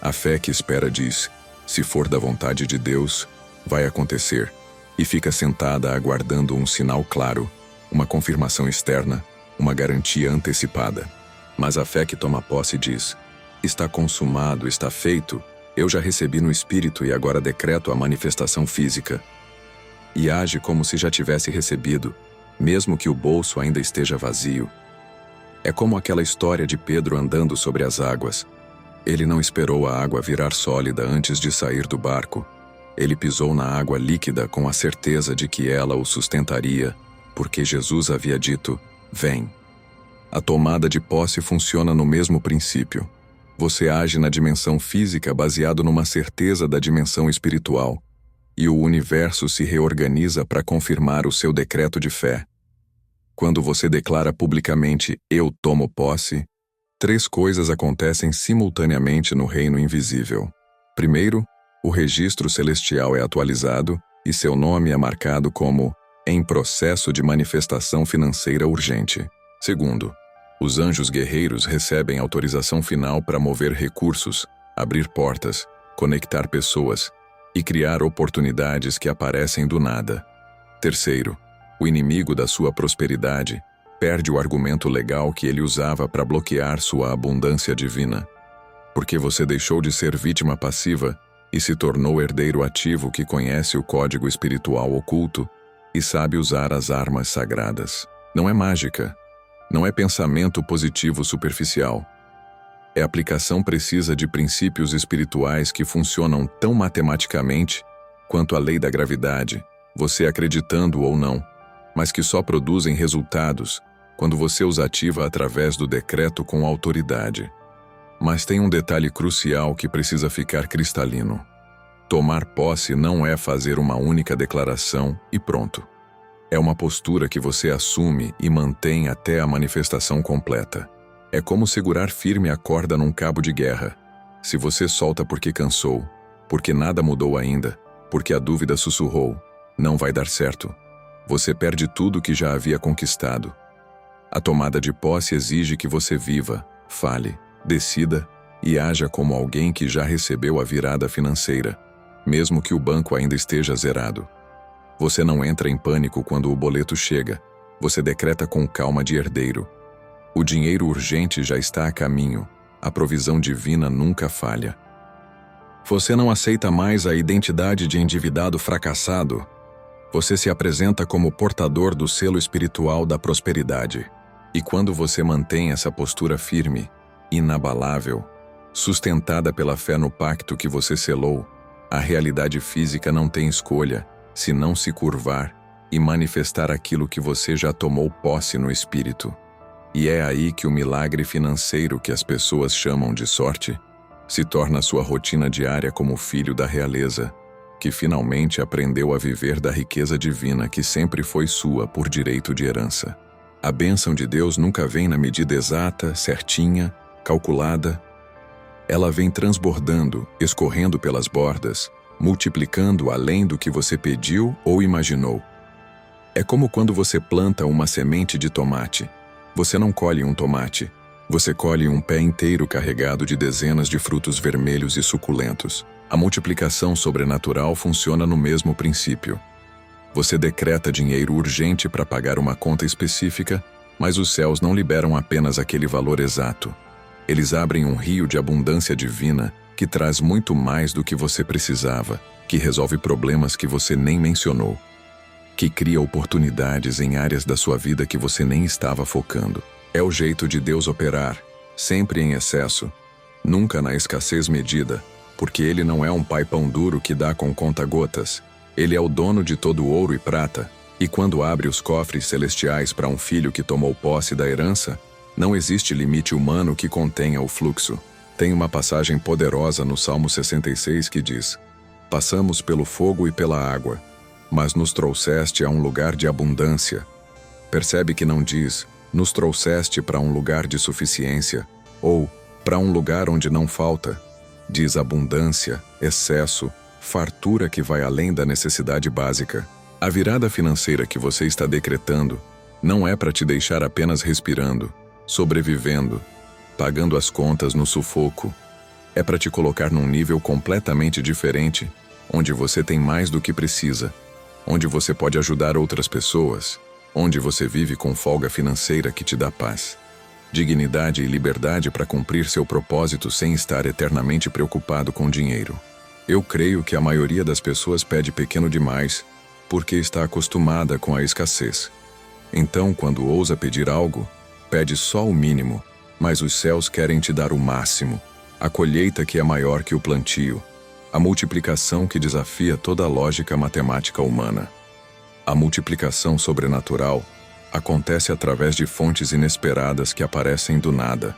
A fé que espera diz: se for da vontade de Deus, vai acontecer, e fica sentada aguardando um sinal claro, uma confirmação externa, uma garantia antecipada. Mas a fé que toma posse diz: está consumado, está feito, eu já recebi no Espírito e agora decreto a manifestação física. E age como se já tivesse recebido, mesmo que o bolso ainda esteja vazio. É como aquela história de Pedro andando sobre as águas. Ele não esperou a água virar sólida antes de sair do barco. Ele pisou na água líquida com a certeza de que ela o sustentaria, porque Jesus havia dito: vem. A tomada de posse funciona no mesmo princípio. Você age na dimensão física baseado numa certeza da dimensão espiritual, e o universo se reorganiza para confirmar o seu decreto de fé. Quando você declara publicamente: eu tomo posse, 3 coisas acontecem simultaneamente no reino invisível. Primeiro, o registro celestial é atualizado e seu nome é marcado como em processo de manifestação financeira urgente. Segundo, os anjos guerreiros recebem autorização final para mover recursos, abrir portas, conectar pessoas e criar oportunidades que aparecem do nada. Terceiro, o inimigo da sua prosperidade perde o argumento legal que ele usava para bloquear sua abundância divina, porque você deixou de ser vítima passiva e se tornou herdeiro ativo que conhece o código espiritual oculto e sabe usar as armas sagradas. Não é mágica, não é pensamento positivo superficial. É aplicação precisa de princípios espirituais que funcionam tão matematicamente quanto a lei da gravidade, você acreditando ou não, mas que só produzem resultados quando você os ativa através do decreto com autoridade. Mas tem um detalhe crucial que precisa ficar cristalino. Tomar posse não é fazer uma única declaração e pronto. É uma postura que você assume e mantém até a manifestação completa. É como segurar firme a corda num cabo de guerra. Se você solta porque cansou, porque nada mudou ainda, porque a dúvida sussurrou, não vai dar certo. Você perde tudo que já havia conquistado. A tomada de posse exige que você viva, fale, decida e haja como alguém que já recebeu a virada financeira, mesmo que o banco ainda esteja zerado. Você não entra em pânico quando o boleto chega. Você decreta com calma de herdeiro. O dinheiro urgente já está a caminho. A provisão divina nunca falha. Você não aceita mais a identidade de endividado fracassado. Você se apresenta como portador do selo espiritual da prosperidade. E quando você mantém essa postura firme, inabalável, sustentada pela fé no pacto que você selou, a realidade física não tem escolha, senão se curvar e manifestar aquilo que você já tomou posse no espírito. E é aí que o milagre financeiro que as pessoas chamam de sorte se torna sua rotina diária como filho da realeza, que finalmente aprendeu a viver da riqueza divina que sempre foi sua por direito de herança. A bênção de Deus nunca vem na medida exata, certinha, calculada. Ela vem transbordando, escorrendo pelas bordas, multiplicando além do que você pediu ou imaginou. É como quando você planta uma semente de tomate. Você não colhe um tomate, você colhe um pé inteiro carregado de dezenas de frutos vermelhos e suculentos. A multiplicação sobrenatural funciona no mesmo princípio. Você decreta dinheiro urgente para pagar uma conta específica, mas os céus não liberam apenas aquele valor exato. Eles abrem um rio de abundância divina que traz muito mais do que você precisava, que resolve problemas que você nem mencionou, que cria oportunidades em áreas da sua vida que você nem estava focando. É o jeito de Deus operar, sempre em excesso, nunca na escassez medida, porque Ele não é um pai pão duro que dá com conta-gotas. Ele é o dono de todo ouro e prata, e quando abre os cofres celestiais para um filho que tomou posse da herança, não existe limite humano que contenha o fluxo. Tem uma passagem poderosa no Salmo 66 que diz: "Passamos pelo fogo e pela água, mas nos trouxeste a um lugar de abundância." Percebe que não diz, "Nos trouxeste para um lugar de suficiência", ou "para um lugar onde não falta." Diz abundância, excesso, fartura que vai além da necessidade básica. A virada financeira que você está decretando não é para te deixar apenas respirando, sobrevivendo, pagando as contas no sufoco. É para te colocar num nível completamente diferente, onde você tem mais do que precisa, onde você pode ajudar outras pessoas, onde você vive com folga financeira que te dá paz, dignidade e liberdade para cumprir seu propósito sem estar eternamente preocupado com dinheiro. Eu creio que a maioria das pessoas pede pequeno demais porque está acostumada com a escassez. Então, quando ousa pedir algo, pede só o mínimo, mas os céus querem te dar o máximo, a colheita que é maior que o plantio, a multiplicação que desafia toda a lógica matemática humana. A multiplicação sobrenatural acontece através de fontes inesperadas que aparecem do nada,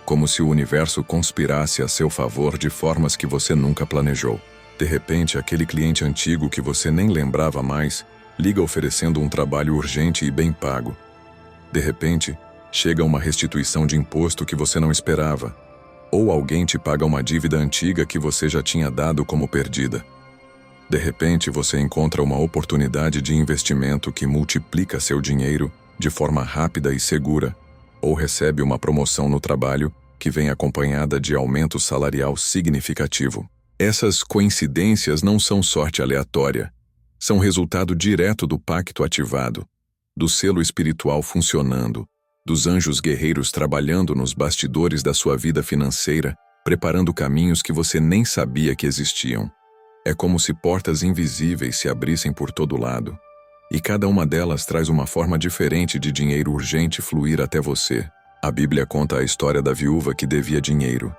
como se o universo conspirasse a seu favor de formas que você nunca planejou. De repente, aquele cliente antigo que você nem lembrava mais liga oferecendo um trabalho urgente e bem pago. De repente, chega uma restituição de imposto que você não esperava, ou alguém te paga uma dívida antiga que você já tinha dado como perdida. De repente, você encontra uma oportunidade de investimento que multiplica seu dinheiro de forma rápida e segura, ou recebe uma promoção no trabalho que vem acompanhada de aumento salarial significativo. Essas coincidências não são sorte aleatória, são resultado direto do pacto ativado, do selo espiritual funcionando, dos anjos guerreiros trabalhando nos bastidores da sua vida financeira, preparando caminhos que você nem sabia que existiam. É como se portas invisíveis se abrissem por todo lado, e cada uma delas traz uma forma diferente de dinheiro urgente fluir até você. A Bíblia conta a história da viúva que devia dinheiro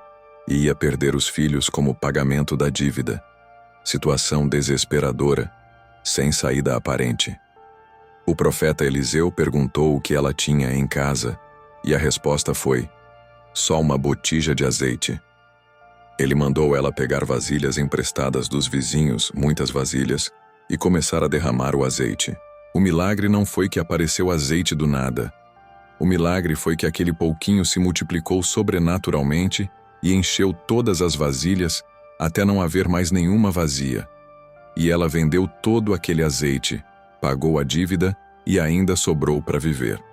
e ia perder os filhos como pagamento da dívida. Situação desesperadora, sem saída aparente. O profeta Eliseu perguntou o que ela tinha em casa, e a resposta foi: só uma botija de azeite. Ele mandou ela pegar vasilhas emprestadas dos vizinhos, muitas vasilhas, e começar a derramar o azeite. O milagre não foi que apareceu azeite do nada. O milagre foi que aquele pouquinho se multiplicou sobrenaturalmente e encheu todas as vasilhas até não haver mais nenhuma vazia. E ela vendeu todo aquele azeite, pagou a dívida e ainda sobrou para viver.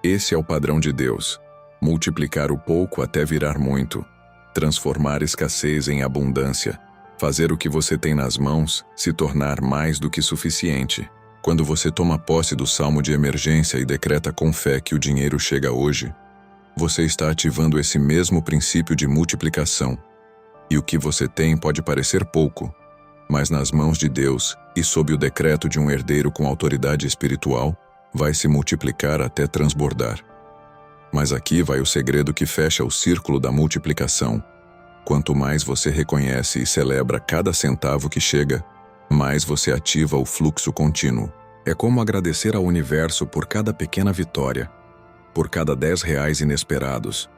Esse é o padrão de Deus: multiplicar o pouco até virar muito, transformar escassez em abundância, Fazer o que você tem nas mãos se tornar mais do que suficiente. Quando você toma posse do salmo de emergência e decreta com fé que o dinheiro chega hoje, você está ativando esse mesmo princípio de multiplicação. E o que você tem pode parecer pouco, mas nas mãos de Deus e sob o decreto de um herdeiro com autoridade espiritual, vai se multiplicar até transbordar. Mas aqui vai o segredo que fecha o círculo da multiplicação. Quanto mais você reconhece e celebra cada centavo que chega, mais você ativa o fluxo contínuo. É como agradecer ao universo por cada pequena vitória, por cada R$ 10 inesperados,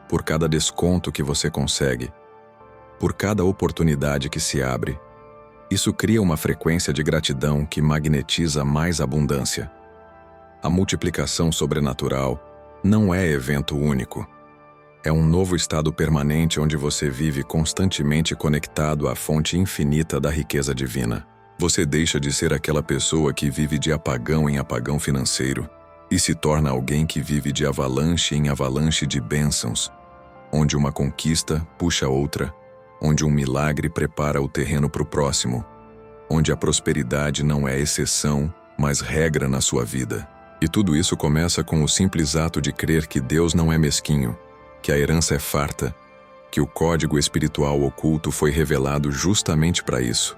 por cada desconto que você consegue, por cada oportunidade que se abre. Isso cria uma frequência de gratidão que magnetiza mais abundância. A multiplicação sobrenatural não é evento único. É um novo estado permanente onde você vive constantemente conectado à fonte infinita da riqueza divina. Você deixa de ser aquela pessoa que vive de apagão em apagão financeiro e se torna alguém que vive de avalanche em avalanche de bênçãos, onde uma conquista puxa outra, onde um milagre prepara o terreno para o próximo, onde a prosperidade não é exceção, mas regra na sua vida. E tudo isso começa com o simples ato de crer que Deus não é mesquinho, que a herança é farta, que o código espiritual oculto foi revelado justamente para isso,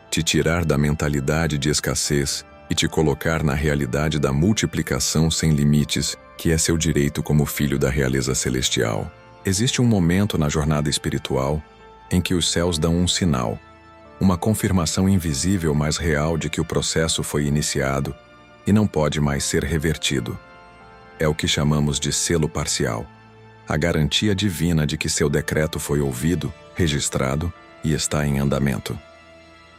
te tirar da mentalidade de escassez e te colocar na realidade da multiplicação sem limites, que é seu direito como filho da realeza celestial. Existe um momento na jornada espiritual em que os céus dão um sinal, uma confirmação invisível mas real de que o processo foi iniciado e não pode mais ser revertido. É o que chamamos de selo parcial, a garantia divina de que seu decreto foi ouvido, registrado e está em andamento.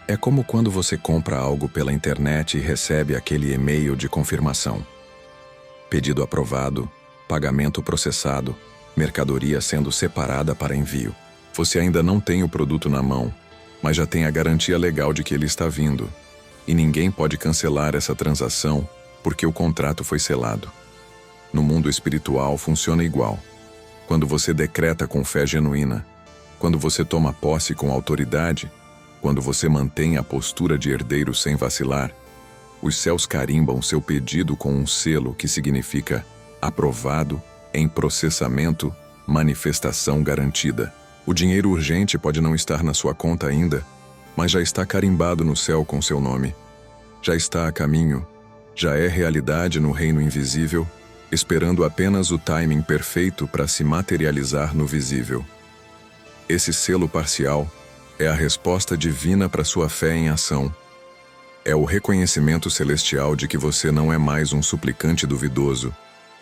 É como quando você compra algo pela internet e recebe aquele e-mail de confirmação. Pedido aprovado, pagamento processado, mercadoria sendo separada para envio. Você ainda não tem o produto na mão, mas já tem a garantia legal de que ele está vindo. E ninguém pode cancelar essa transação porque o contrato foi selado. No mundo espiritual funciona igual. Quando você decreta com fé genuína, quando você toma posse com autoridade, quando você mantém a postura de herdeiro sem vacilar, os céus carimbam seu pedido com um selo que significa aprovado, em processamento, manifestação garantida. O dinheiro urgente pode não estar na sua conta ainda, mas já está carimbado no céu com seu nome. Já está a caminho, já é realidade no reino invisível, esperando apenas o timing perfeito para se materializar no visível. Esse selo parcial é a resposta divina para sua fé em ação. É o reconhecimento celestial de que você não é mais um suplicante duvidoso,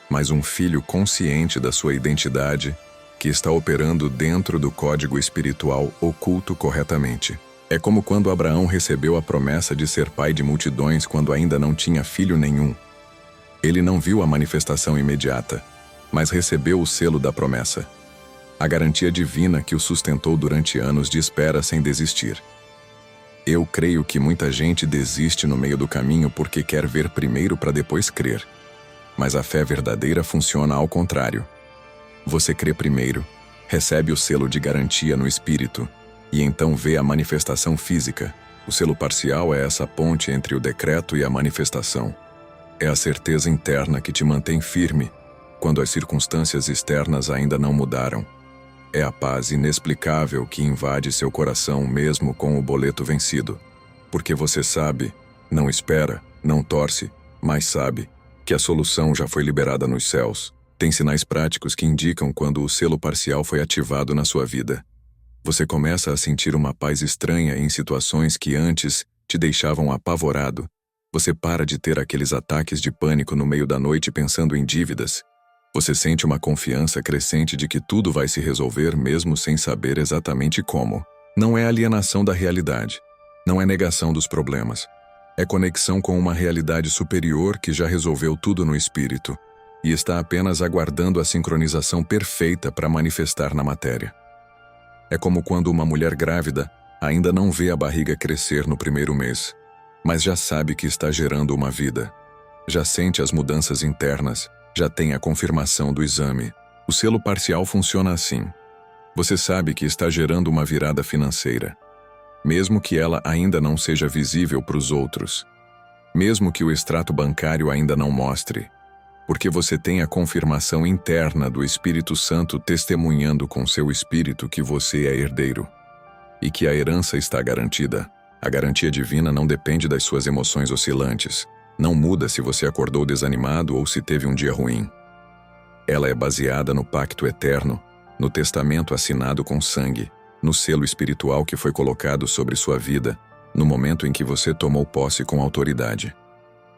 mas um filho consciente da sua identidade, que está operando dentro do código espiritual oculto corretamente. É como quando Abraão recebeu a promessa de ser pai de multidões quando ainda não tinha filho nenhum. Ele não viu a manifestação imediata, mas recebeu o selo da promessa. A garantia divina que o sustentou durante anos de espera sem desistir. Eu creio que muita gente desiste no meio do caminho porque quer ver primeiro para depois crer. Mas a fé verdadeira funciona ao contrário. Você crê primeiro, recebe o selo de garantia no espírito, e então vê a manifestação física. O selo parcial é essa ponte entre o decreto e a manifestação. É a certeza interna que te mantém firme quando as circunstâncias externas ainda não mudaram. É a paz inexplicável que invade seu coração mesmo com o boleto vencido. Porque você sabe, não espera, não torce, mas sabe que a solução já foi liberada nos céus. Tem sinais práticos que indicam quando o selo parcial foi ativado na sua vida. Você começa a sentir uma paz estranha em situações que antes te deixavam apavorado. Você para de ter aqueles ataques de pânico no meio da noite pensando em dívidas. Você sente uma confiança crescente de que tudo vai se resolver mesmo sem saber exatamente como. Não é alienação da realidade. Não é negação dos problemas. É conexão com uma realidade superior que já resolveu tudo no espírito e está apenas aguardando a sincronização perfeita para manifestar na matéria. É como quando uma mulher grávida ainda não vê a barriga crescer no primeiro mês, mas já sabe que está gerando uma vida. Já sente as mudanças internas, já tem a confirmação do exame. O selo parcial funciona assim. Você sabe que está gerando uma virada financeira. mesmo que ela ainda não seja visível para os outros, mesmo que o extrato bancário ainda não mostre, porque você tem a confirmação interna do Espírito Santo testemunhando com seu espírito que você é herdeiro e que a herança está garantida. A garantia divina não depende das suas emoções oscilantes, não muda se você acordou desanimado ou se teve um dia ruim. Ela é baseada no pacto eterno, no testamento assinado com sangue, no selo espiritual que foi colocado sobre sua vida, no momento em que você tomou posse com autoridade.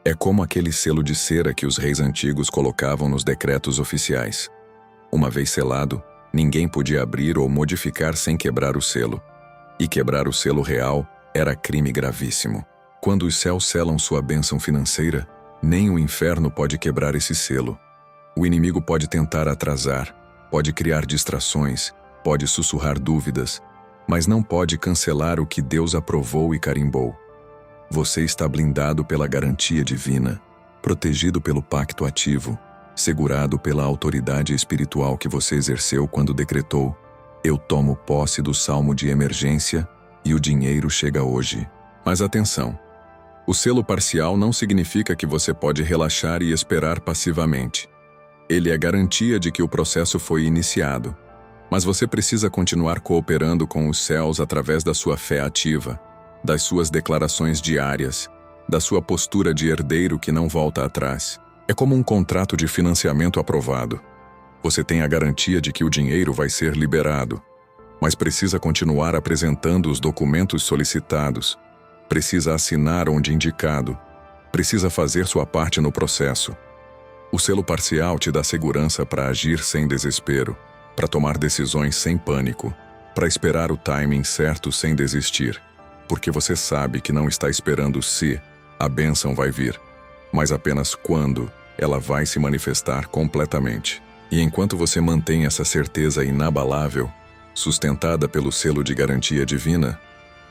É como aquele selo de cera que os reis antigos colocavam nos decretos oficiais. Uma vez selado, ninguém podia abrir ou modificar sem quebrar o selo. E quebrar o selo real era crime gravíssimo. Quando os céus selam sua bênção financeira, nem o inferno pode quebrar esse selo. O inimigo pode tentar atrasar, pode criar distrações, pode sussurrar dúvidas, mas não pode cancelar o que Deus aprovou e carimbou. Você está blindado pela garantia divina, protegido pelo pacto ativo, segurado pela autoridade espiritual que você exerceu quando decretou: eu tomo posse do salmo de emergência e o dinheiro chega hoje. Mas atenção, o selo parcial não significa que você pode relaxar e esperar passivamente. Ele é garantia de que o processo foi iniciado, mas você precisa continuar cooperando com os céus através da sua fé ativa, das suas declarações diárias, da sua postura de herdeiro que não volta atrás. É como um contrato de financiamento aprovado. Você tem a garantia de que o dinheiro vai ser liberado, mas precisa continuar apresentando os documentos solicitados, precisa assinar onde indicado, precisa fazer sua parte no processo. O selo parcial te dá segurança para agir sem desespero, para tomar decisões sem pânico, para esperar o timing certo sem desistir, porque você sabe que não está esperando se a bênção vai vir, mas apenas quando ela vai se manifestar completamente. E enquanto você mantém essa certeza inabalável, sustentada pelo selo de garantia divina,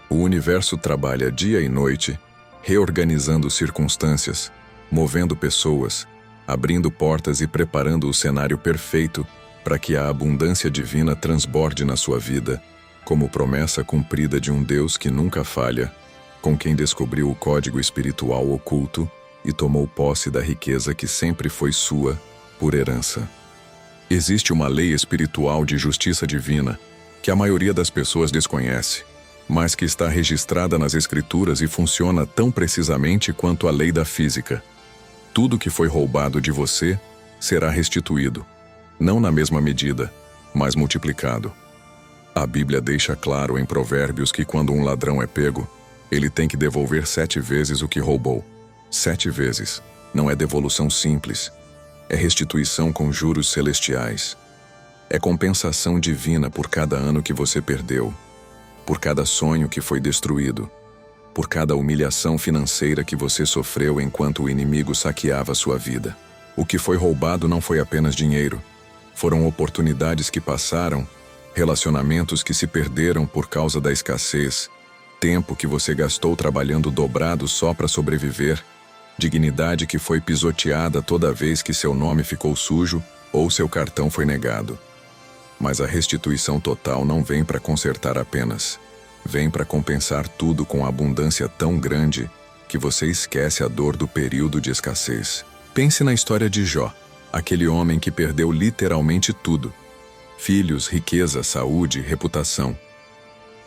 o universo trabalha dia e noite, reorganizando circunstâncias, movendo pessoas, abrindo portas e preparando o cenário perfeito para que a abundância divina transborde na sua vida, como promessa cumprida de um Deus que nunca falha, com quem descobriu o código espiritual oculto e tomou posse da riqueza que sempre foi sua, por herança. Existe uma lei espiritual de justiça divina que a maioria das pessoas desconhece, mas que está registrada nas Escrituras e funciona tão precisamente quanto a lei da física. Tudo que foi roubado de você será restituído, não na mesma medida, mas multiplicado. A Bíblia deixa claro em Provérbios que quando um ladrão é pego, ele tem que devolver 7 vezes o que roubou. 7 vezes. Não é devolução simples. É restituição com juros celestiais. É compensação divina por cada ano que você perdeu, por cada sonho que foi destruído, por cada humilhação financeira que você sofreu enquanto o inimigo saqueava sua vida. O que foi roubado não foi apenas dinheiro. Foram oportunidades que passaram, relacionamentos que se perderam por causa da escassez, tempo que você gastou trabalhando dobrado só para sobreviver, dignidade que foi pisoteada toda vez que seu nome ficou sujo ou seu cartão foi negado. Mas a restituição total não vem para consertar apenas, vem para compensar tudo com abundância tão grande que você esquece a dor do período de escassez. Pense na história de Jó, aquele homem que perdeu literalmente tudo: filhos, riqueza, saúde, reputação.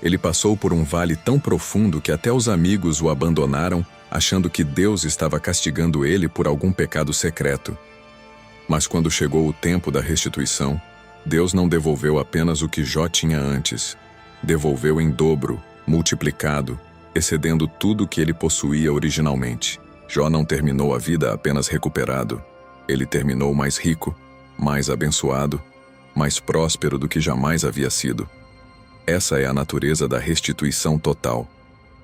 Ele passou por um vale tão profundo que até os amigos o abandonaram, achando que Deus estava castigando ele por algum pecado secreto. Mas quando chegou o tempo da restituição, Deus não devolveu apenas o que Jó tinha antes. Devolveu em dobro, multiplicado, excedendo tudo que ele possuía originalmente. Jó não terminou a vida apenas recuperado. Ele terminou mais rico, mais abençoado, mais próspero do que jamais havia sido. Essa é a natureza da restituição total.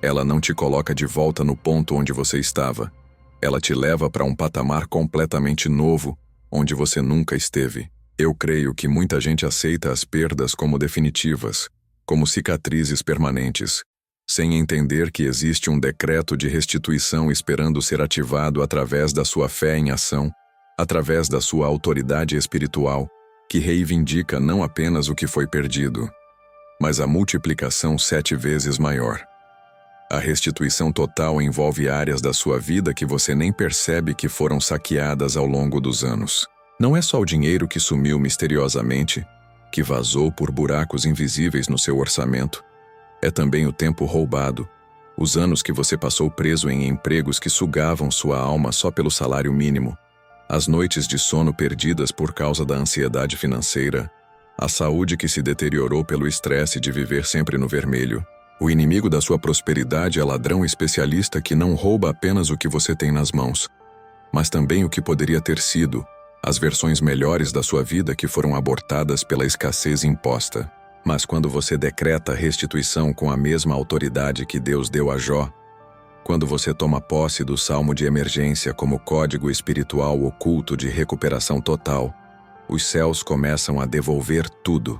Ela não te coloca de volta no ponto onde você estava. Ela te leva para um patamar completamente novo, onde você nunca esteve. Eu creio que muita gente aceita as perdas como definitivas, como cicatrizes permanentes, sem entender que existe um decreto de restituição esperando ser ativado através da sua fé em ação, através da sua autoridade espiritual, que reivindica não apenas o que foi perdido, mas a multiplicação 7 vezes maior. A restituição total envolve áreas da sua vida que você nem percebe que foram saqueadas ao longo dos anos. Não é só o dinheiro que sumiu misteriosamente, que vazou por buracos invisíveis no seu orçamento. É também o tempo roubado, os anos que você passou preso em empregos que sugavam sua alma só pelo salário mínimo, as noites de sono perdidas por causa da ansiedade financeira, a saúde que se deteriorou pelo estresse de viver sempre no vermelho. O inimigo da sua prosperidade é ladrão especialista que não rouba apenas o que você tem nas mãos, mas também o que poderia ter sido, as versões melhores da sua vida que foram abortadas pela escassez imposta. Mas quando você decreta restituição com a mesma autoridade que Deus deu a Jó, quando você toma posse do salmo de emergência como código espiritual oculto de recuperação total, os céus começam a devolver tudo,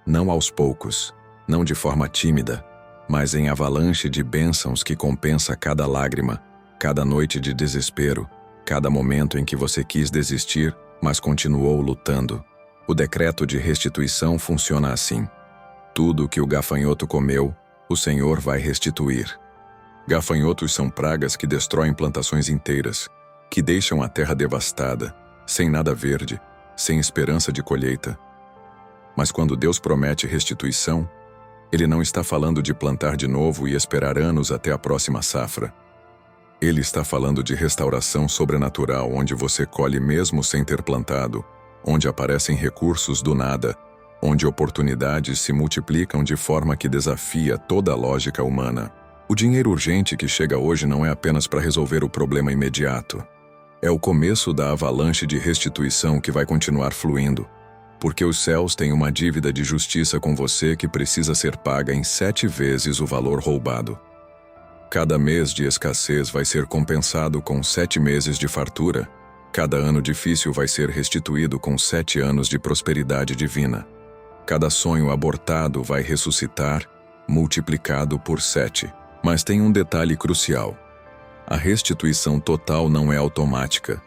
não aos poucos, não de forma tímida, mas em avalanche de bênçãos que compensa cada lágrima, cada noite de desespero, cada momento em que você quis desistir, mas continuou lutando. O decreto de restituição funciona assim. Tudo o que o gafanhoto comeu, o Senhor vai restituir. Gafanhotos são pragas que destroem plantações inteiras, que deixam a terra devastada, sem nada verde, sem esperança de colheita. Mas quando Deus promete restituição, Ele não está falando de plantar de novo e esperar anos até a próxima safra. Ele está falando de restauração sobrenatural, onde você colhe mesmo sem ter plantado, onde aparecem recursos do nada, onde oportunidades se multiplicam de forma que desafia toda a lógica humana. O dinheiro urgente que chega hoje não é apenas para resolver o problema imediato. É o começo da avalanche de restituição que vai continuar fluindo, porque os céus têm uma dívida de justiça com você que precisa ser paga em 7 vezes o valor roubado. Cada mês de escassez vai ser compensado com 7 meses de fartura. Cada ano difícil vai ser restituído com 7 anos de prosperidade divina. Cada sonho abortado vai ressuscitar, multiplicado por 7. Mas tem um detalhe crucial. A restituição total não é automática.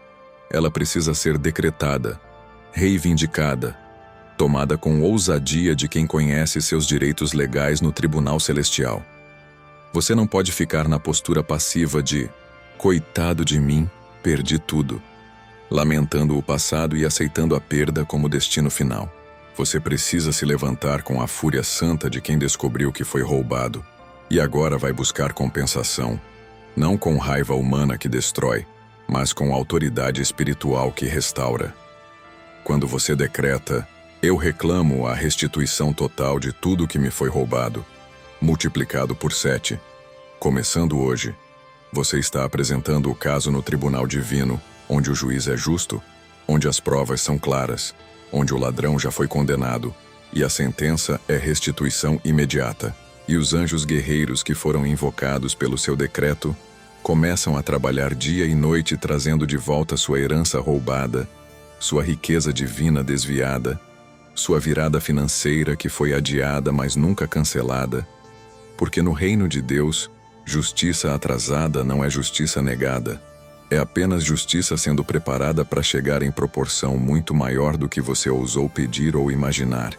Ela precisa ser decretada, reivindicada, tomada com ousadia de quem conhece seus direitos legais no Tribunal Celestial. Você não pode ficar na postura passiva de "coitado de mim, perdi tudo", lamentando o passado e aceitando a perda como destino final. Você precisa se levantar com a fúria santa de quem descobriu que foi roubado e agora vai buscar compensação, não com raiva humana que destrói, mas com autoridade espiritual que restaura. Quando você decreta, "Eu reclamo a restituição total de tudo que me foi roubado", multiplicado por 7, começando hoje, você está apresentando o caso no tribunal divino, onde o juiz é justo, onde as provas são claras, onde o ladrão já foi condenado, e a sentença é restituição imediata. E os anjos guerreiros que foram invocados pelo seu decreto começam a trabalhar dia e noite trazendo de volta sua herança roubada, sua riqueza divina desviada, sua virada financeira que foi adiada mas nunca cancelada, porque no reino de Deus, justiça atrasada não é justiça negada, é apenas justiça sendo preparada para chegar em proporção muito maior do que você ousou pedir ou imaginar,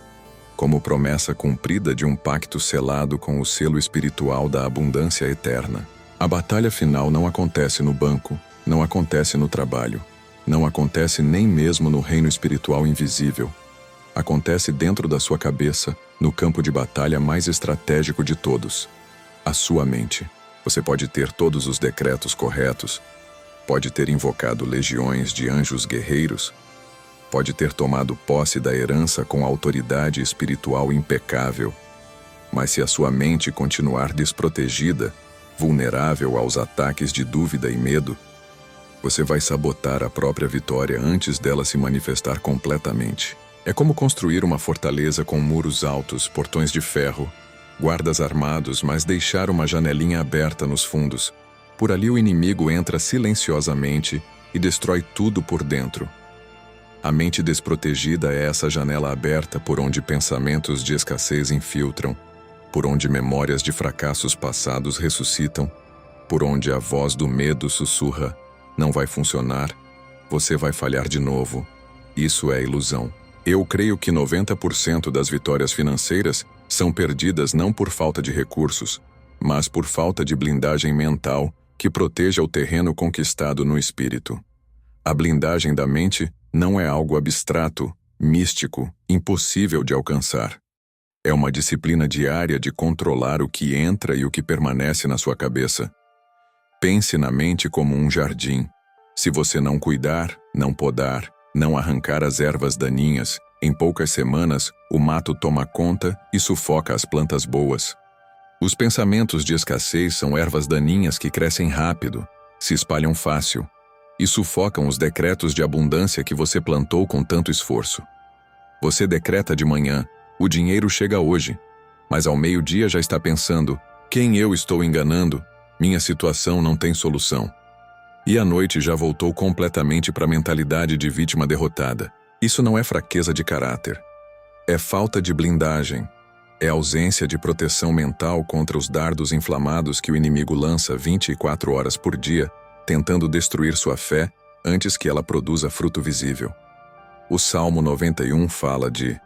como promessa cumprida de um pacto selado com o selo espiritual da abundância eterna. A batalha final não acontece no banco, não acontece no trabalho, não acontece nem mesmo no reino espiritual invisível. Acontece dentro da sua cabeça, no campo de batalha mais estratégico de todos, a sua mente. Você pode ter todos os decretos corretos, pode ter invocado legiões de anjos guerreiros, pode ter tomado posse da herança com autoridade espiritual impecável, mas se a sua mente continuar desprotegida, vulnerável aos ataques de dúvida e medo, você vai sabotar a própria vitória antes dela se manifestar completamente. É como construir uma fortaleza com muros altos, portões de ferro, guardas armados, mas deixar uma janelinha aberta nos fundos. Por ali o inimigo entra silenciosamente e destrói tudo por dentro. A mente desprotegida é essa janela aberta por onde pensamentos de escassez infiltram, por onde memórias de fracassos passados ressuscitam, por onde a voz do medo sussurra: "Não vai funcionar, você vai falhar de novo, isso é ilusão". Eu creio que 90% das vitórias financeiras são perdidas não por falta de recursos, mas por falta de blindagem mental que proteja o terreno conquistado no espírito. A blindagem da mente não é algo abstrato, místico, impossível de alcançar. É uma disciplina diária de controlar o que entra e o que permanece na sua cabeça. Pense na mente como um jardim. Se você não cuidar, não podar, não arrancar as ervas daninhas, em poucas semanas o mato toma conta e sufoca as plantas boas. Os pensamentos de escassez são ervas daninhas que crescem rápido, se espalham fácil e sufocam os decretos de abundância que você plantou com tanto esforço. Você decreta de manhã: o dinheiro chega hoje, mas ao meio-dia já está pensando: quem eu estou enganando? Minha situação não tem solução. E à noite já voltou completamente para a mentalidade de vítima derrotada. Isso não é fraqueza de caráter. É falta de blindagem. É ausência de proteção mental contra os dardos inflamados que o inimigo lança 24 horas por dia, tentando destruir sua fé antes que ela produza fruto visível. O Salmo 91 fala de: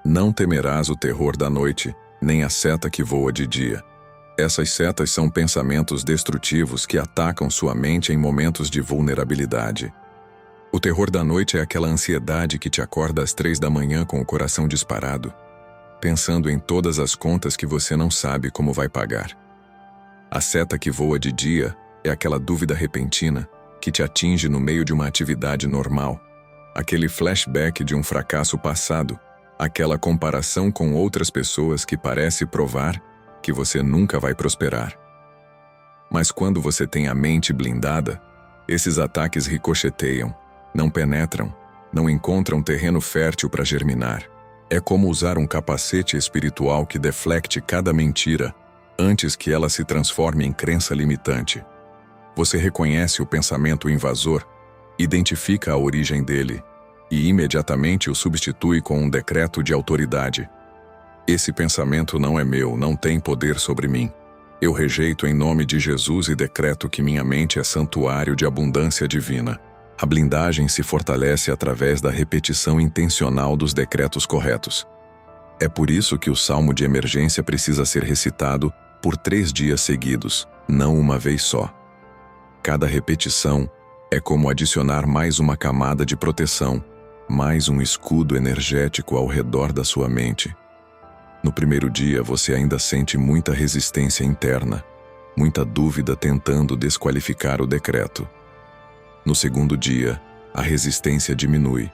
não temerás o terror da noite, nem a seta que voa de dia. Essas setas são pensamentos destrutivos que atacam sua mente em momentos de vulnerabilidade. O terror da noite é aquela ansiedade que te acorda às 3 da manhã com o coração disparado, pensando em todas as contas que você não sabe como vai pagar. A seta que voa de dia é aquela dúvida repentina que te atinge no meio de uma atividade normal, aquele flashback de um fracasso passado, aquela comparação com outras pessoas que parece provar que você nunca vai prosperar. Mas quando você tem a mente blindada, esses ataques ricocheteiam, não penetram, não encontram terreno fértil para germinar. É como usar um capacete espiritual que deflecte cada mentira antes que ela se transforme em crença limitante. Você reconhece o pensamento invasor, identifica a origem dele e imediatamente o substitui com um decreto de autoridade. Esse pensamento não é meu, não tem poder sobre mim. Eu rejeito em nome de Jesus e decreto que minha mente é santuário de abundância divina. A blindagem se fortalece através da repetição intencional dos decretos corretos. É por isso que o salmo de emergência precisa ser recitado por 3 dias seguidos, não uma vez só. Cada repetição é como adicionar mais uma camada de proteção, mais um escudo energético ao redor da sua mente. No primeiro dia você ainda sente muita resistência interna, muita dúvida tentando desqualificar o decreto. No segundo dia, a resistência diminui.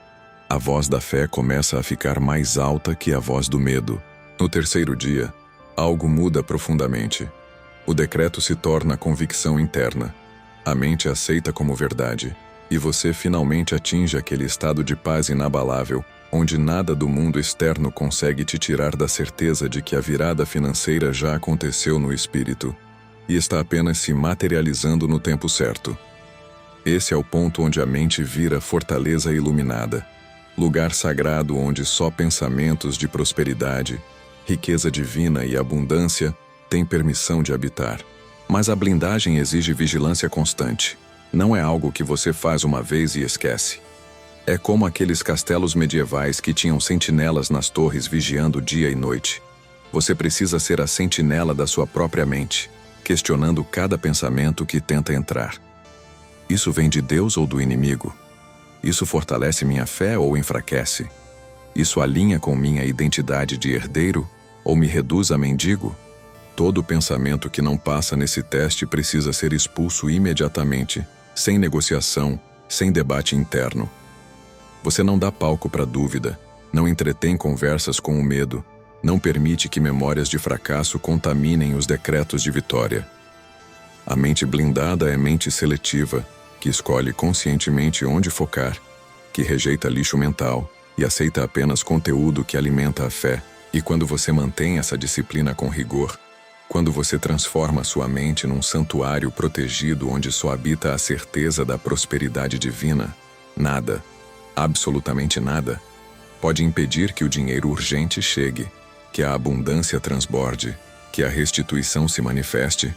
A voz da fé começa a ficar mais alta que a voz do medo. No terceiro dia, algo muda profundamente. O decreto se torna convicção interna. A mente aceita como verdade, e você finalmente atinge aquele estado de paz inabalável, onde nada do mundo externo consegue te tirar da certeza de que a virada financeira já aconteceu no espírito e está apenas se materializando no tempo certo. Esse é o ponto onde a mente vira fortaleza iluminada, lugar sagrado onde só pensamentos de prosperidade, riqueza divina e abundância têm permissão de habitar. Mas a blindagem exige vigilância constante. Não é algo que você faz uma vez e esquece. É como aqueles castelos medievais que tinham sentinelas nas torres vigiando dia e noite. Você precisa ser a sentinela da sua própria mente, questionando cada pensamento que tenta entrar. Isso vem de Deus ou do inimigo? Isso fortalece minha fé ou enfraquece? Isso alinha com minha identidade de herdeiro ou me reduz a mendigo? Todo pensamento que não passa nesse teste precisa ser expulso imediatamente, sem negociação, sem debate interno. Você não dá palco para dúvida, não entretém conversas com o medo, não permite que memórias de fracasso contaminem os decretos de vitória. A mente blindada é mente seletiva, que escolhe conscientemente onde focar, que rejeita lixo mental e aceita apenas conteúdo que alimenta a fé. E quando você mantém essa disciplina com rigor, quando você transforma sua mente num santuário protegido onde só habita a certeza da prosperidade divina, nada, absolutamente nada, pode impedir que o dinheiro urgente chegue, que a abundância transborde, que a restituição se manifeste,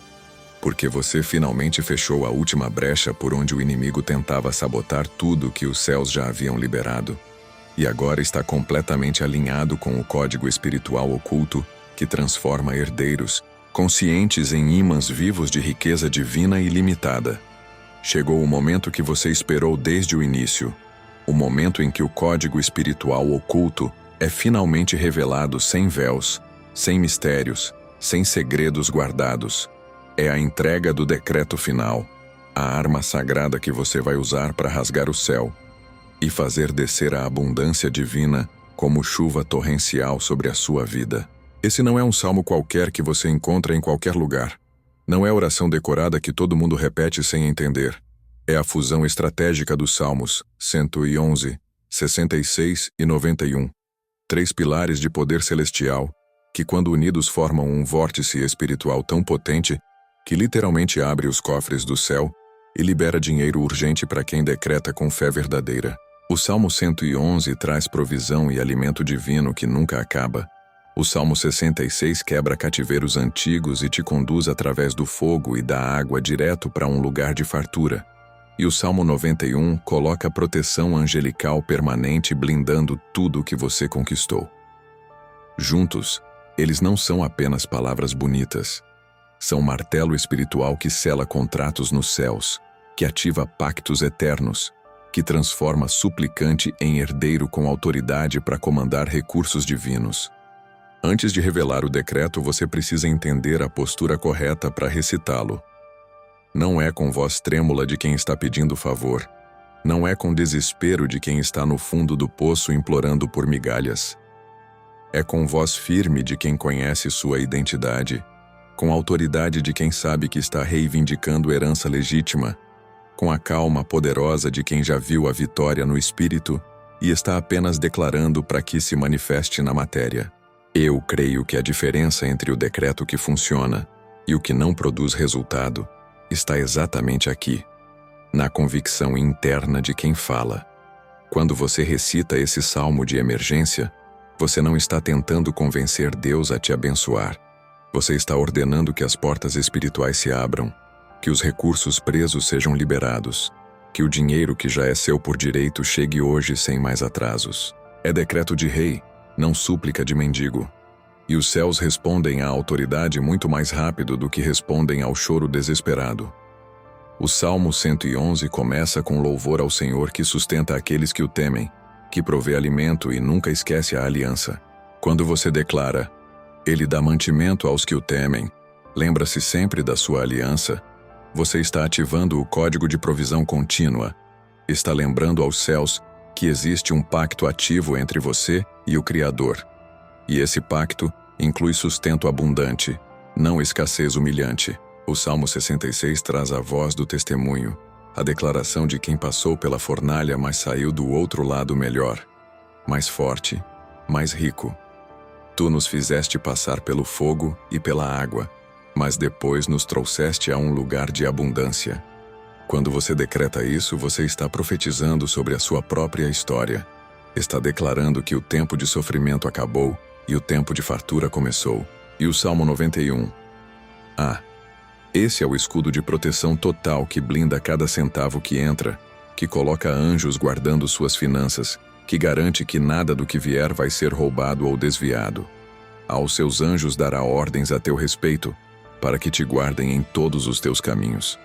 porque você finalmente fechou a última brecha por onde o inimigo tentava sabotar tudo que os céus já haviam liberado, e agora está completamente alinhado com o código espiritual oculto que transforma herdeiros conscientes em ímãs vivos de riqueza divina ilimitada. Chegou o momento que você esperou desde o início, o momento em que o código espiritual oculto é finalmente revelado sem véus, sem mistérios, sem segredos guardados. É a entrega do decreto final, a arma sagrada que você vai usar para rasgar o céu e fazer descer a abundância divina como chuva torrencial sobre a sua vida. Esse não é um salmo qualquer que você encontra em qualquer lugar. Não é oração decorada que todo mundo repete sem entender. É a fusão estratégica dos salmos 111, 66 e 91. 3 pilares de poder celestial que, quando unidos, formam um vórtice espiritual tão potente que literalmente abre os cofres do céu e libera dinheiro urgente para quem decreta com fé verdadeira. O Salmo 111 traz provisão e alimento divino que nunca acaba. O Salmo 66 quebra cativeiros antigos e te conduz através do fogo e da água direto para um lugar de fartura. E o Salmo 91 coloca proteção angelical permanente blindando tudo o que você conquistou. Juntos, eles não são apenas palavras bonitas. São um martelo espiritual que sela contratos nos céus, que ativa pactos eternos, que transforma suplicante em herdeiro com autoridade para comandar recursos divinos. Antes de revelar o decreto, você precisa entender a postura correta para recitá-lo. Não é com voz trêmula de quem está pedindo favor. Não é com desespero de quem está no fundo do poço implorando por migalhas. É com voz firme de quem conhece sua identidade, com a autoridade de quem sabe que está reivindicando herança legítima, com a calma poderosa de quem já viu a vitória no espírito e está apenas declarando para que se manifeste na matéria. Eu creio que a diferença entre o decreto que funciona e o que não produz resultado está exatamente aqui, na convicção interna de quem fala. Quando você recita esse salmo de emergência, você não está tentando convencer Deus a te abençoar. Você está ordenando que as portas espirituais se abram, que os recursos presos sejam liberados, que o dinheiro que já é seu por direito chegue hoje sem mais atrasos. É decreto de rei, não súplica de mendigo. E os céus respondem à autoridade muito mais rápido do que respondem ao choro desesperado. O Salmo 111 começa com louvor ao Senhor que sustenta aqueles que o temem, que provê alimento e nunca esquece a aliança. Quando você declara, Ele dá mantimento aos que o temem, lembra-se sempre da sua aliança, você está ativando o código de provisão contínua, está lembrando aos céus que existe um pacto ativo entre você e o Criador. E esse pacto inclui sustento abundante, não escassez humilhante. O Salmo 66 traz a voz do testemunho, a declaração de quem passou pela fornalha, mas saiu do outro lado melhor, mais forte, mais rico. Tu nos fizeste passar pelo fogo e pela água, mas depois nos trouxeste a um lugar de abundância. Quando você decreta isso, você está profetizando sobre a sua própria história. Está declarando que o tempo de sofrimento acabou e o tempo de fartura começou. E o Salmo 91. Esse é o escudo de proteção total que blinda cada centavo que entra, que coloca anjos guardando suas finanças, que garante que nada do que vier vai ser roubado ou desviado. Aos seus anjos dará ordens a teu respeito, para que te guardem em todos os teus caminhos.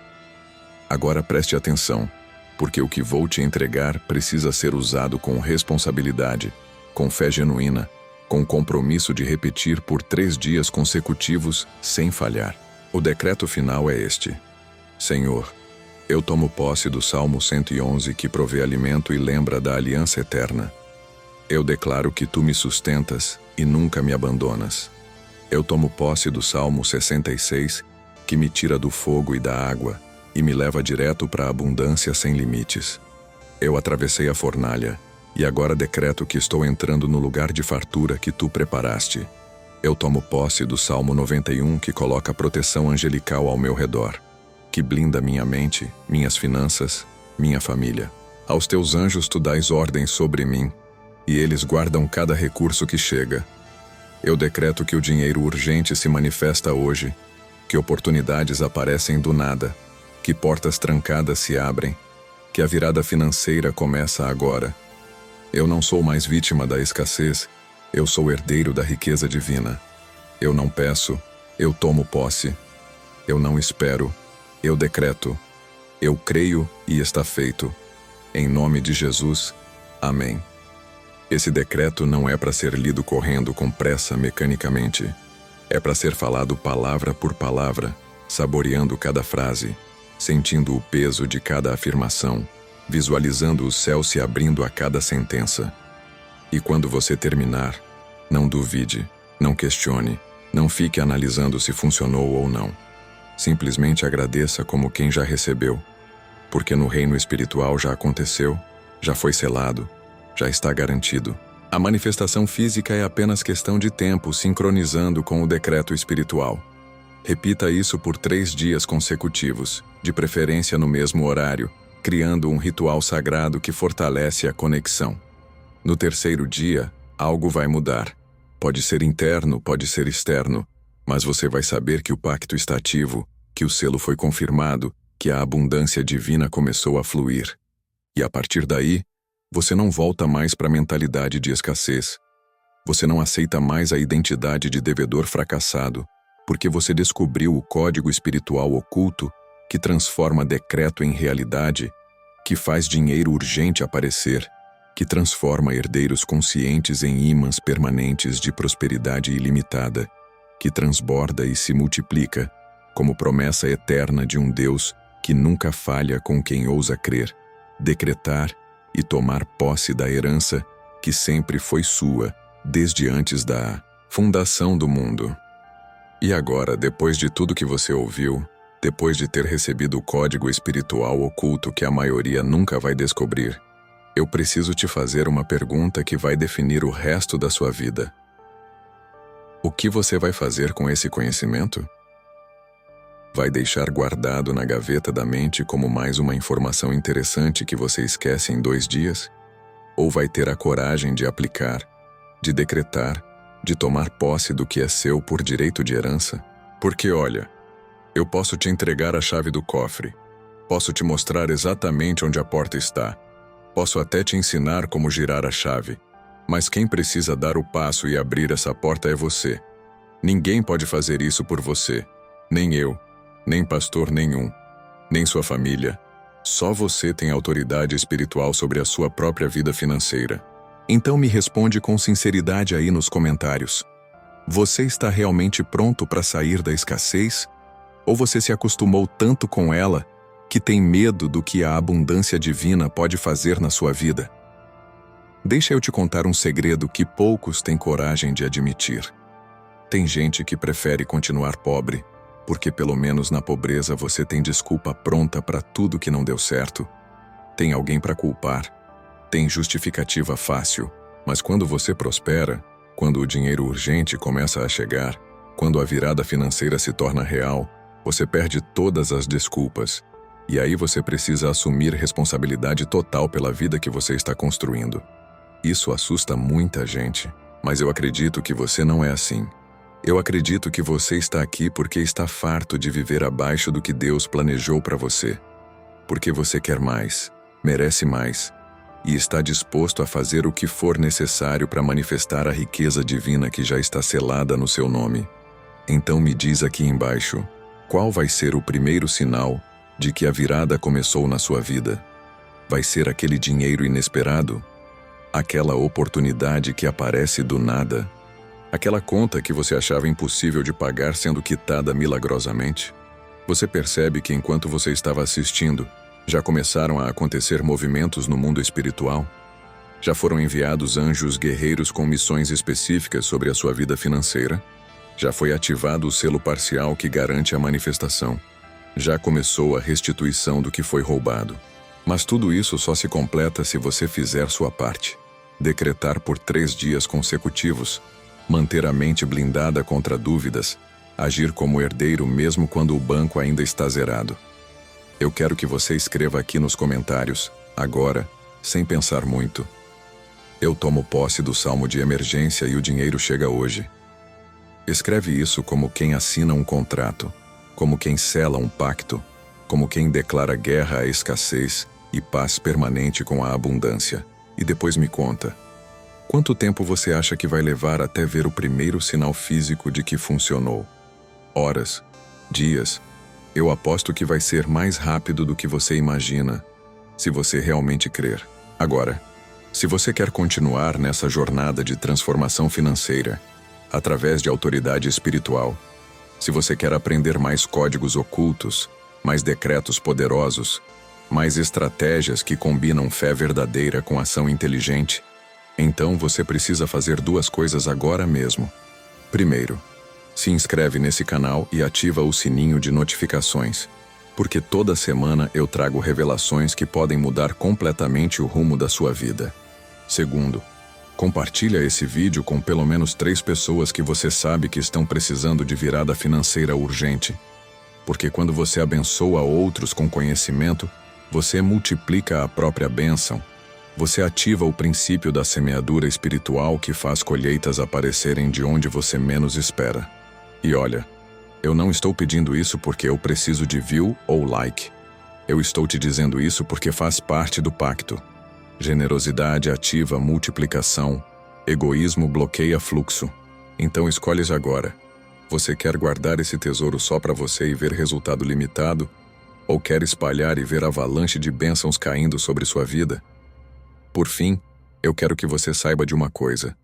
Agora preste atenção, porque o que vou te entregar precisa ser usado com responsabilidade, com fé genuína, com compromisso de repetir por 3 dias consecutivos sem falhar. O decreto final é este: Senhor, eu tomo posse do Salmo 111 que provê alimento e lembra da aliança eterna. Eu declaro que tu me sustentas e nunca me abandonas. Eu tomo posse do Salmo 66 que me tira do fogo e da água e me leva direto para a abundância sem limites. Eu atravessei a fornalha e agora decreto que estou entrando no lugar de fartura que tu preparaste. Eu tomo posse do Salmo 91 que coloca proteção angelical ao meu redor, que blinda minha mente, minhas finanças, minha família. Aos teus anjos tu dás ordens sobre mim, e eles guardam cada recurso que chega. Eu decreto que o dinheiro urgente se manifesta hoje, que oportunidades aparecem do nada, que portas trancadas se abrem, que a virada financeira começa agora. Eu não sou mais vítima da escassez, eu sou herdeiro da riqueza divina. Eu não peço, Eu tomo posse. Eu não espero. Eu decreto. Eu creio e está feito. Em nome de Jesus. Amém. Esse decreto não é para ser lido correndo com pressa mecanicamente. É para ser falado palavra por palavra, saboreando cada frase, sentindo o peso de cada afirmação, visualizando o céu se abrindo a cada sentença. E quando você terminar, não duvide, não questione, não fique analisando se funcionou ou não. Simplesmente agradeça como quem já recebeu, porque no reino espiritual já aconteceu, já foi selado, já está garantido. A manifestação física é apenas questão de tempo sincronizando com o decreto espiritual. Repita isso por 3 dias consecutivos, de preferência no mesmo horário, criando um ritual sagrado que fortalece a conexão. No 3º dia, algo vai mudar. Pode ser interno, pode ser externo, mas você vai saber que o pacto está ativo, que o selo foi confirmado, que a abundância divina começou a fluir. E a partir daí, você não volta mais para a mentalidade de escassez. Você não aceita mais a identidade de devedor fracassado, porque você descobriu o código espiritual oculto que transforma decreto em realidade, que faz dinheiro urgente aparecer, que transforma herdeiros conscientes em ímãs permanentes de prosperidade ilimitada, que transborda e se multiplica, como promessa eterna de um Deus que nunca falha com quem ousa crer, decretar e tomar posse da herança que sempre foi sua, desde antes da fundação do mundo. E agora, depois de tudo que você ouviu, depois de ter recebido o código espiritual oculto que a maioria nunca vai descobrir, eu preciso te fazer uma pergunta que vai definir o resto da sua vida. O que você vai fazer com esse conhecimento? Vai deixar guardado na gaveta da mente como mais uma informação interessante que você esquece em 2 dias? Ou vai ter a coragem de aplicar, de decretar, de tomar posse do que é seu por direito de herança? Porque olha, eu posso te entregar a chave do cofre, posso te mostrar exatamente onde a porta está, posso até te ensinar como girar a chave, mas quem precisa dar o passo e abrir essa porta é você. Ninguém pode fazer isso por você, nem eu, nem pastor nenhum, nem sua família. Só você tem autoridade espiritual sobre a sua própria vida financeira. Então me responde com sinceridade aí nos comentários. Você está realmente pronto para sair da escassez? Ou você se acostumou tanto com ela que tem medo do que a abundância divina pode fazer na sua vida? Deixa eu te contar um segredo que poucos têm coragem de admitir. Tem gente que prefere continuar pobre, porque pelo menos na pobreza você tem desculpa pronta para tudo que não deu certo. Tem alguém para culpar. Tem justificativa fácil. Mas quando você prospera, quando o dinheiro urgente começa a chegar, quando a virada financeira se torna real, você perde todas as desculpas. E aí você precisa assumir responsabilidade total pela vida que você está construindo. Isso assusta muita gente, mas eu acredito que você não é assim. Eu acredito que você está aqui porque está farto de viver abaixo do que Deus planejou para você. Porque você quer mais, merece mais, e está disposto a fazer o que for necessário para manifestar a riqueza divina que já está selada no seu nome. Então me diz aqui embaixo, qual vai ser o primeiro sinal de que a virada começou na sua vida? Vai ser aquele dinheiro inesperado? Aquela oportunidade que aparece do nada? Aquela conta que você achava impossível de pagar sendo quitada milagrosamente? Você percebe que enquanto você estava assistindo, já começaram a acontecer movimentos no mundo espiritual? Já foram enviados anjos guerreiros com missões específicas sobre a sua vida financeira? Já foi ativado o selo parcial que garante a manifestação? Já começou a restituição do que foi roubado? Mas tudo isso só se completa se você fizer sua parte. Decretar por 3 dias consecutivos, manter a mente blindada contra dúvidas, agir como herdeiro mesmo quando o banco ainda está zerado. Eu quero que você escreva aqui nos comentários, agora, sem pensar muito. Eu tomo posse do salmo de emergência e o dinheiro chega hoje. Escreve isso como quem assina um contrato, como quem sela um pacto, como quem declara guerra à escassez e paz permanente com a abundância. E depois me conta. Quanto tempo você acha que vai levar até ver o primeiro sinal físico de que funcionou? horas, dias. Eu aposto que vai ser mais rápido do que você imagina, se você realmente crer. Agora, se você quer continuar nessa jornada de transformação financeira, através de autoridade espiritual, se você quer aprender mais códigos ocultos, mais decretos poderosos, mais estratégias que combinam fé verdadeira com ação inteligente, então você precisa fazer duas coisas agora mesmo. Primeiro, se inscreve nesse canal e ativa o sininho de notificações, porque toda semana eu trago revelações que podem mudar completamente o rumo da sua vida. Segundo, compartilha esse vídeo com pelo menos 3 pessoas que você sabe que estão precisando de virada financeira urgente. Porque quando você abençoa outros com conhecimento, você multiplica a própria bênção. Você ativa o princípio da semeadura espiritual que faz colheitas aparecerem de onde você menos espera. E olha, eu não estou pedindo isso porque eu preciso de view ou like. Eu estou te dizendo isso porque faz parte do pacto. Generosidade ativa multiplicação, egoísmo bloqueia fluxo. Então escolhes agora. Você quer guardar esse tesouro só para você e ver resultado limitado? Ou quer espalhar e ver avalanche de bênçãos caindo sobre sua vida? Por fim, eu quero que você saiba de uma coisa.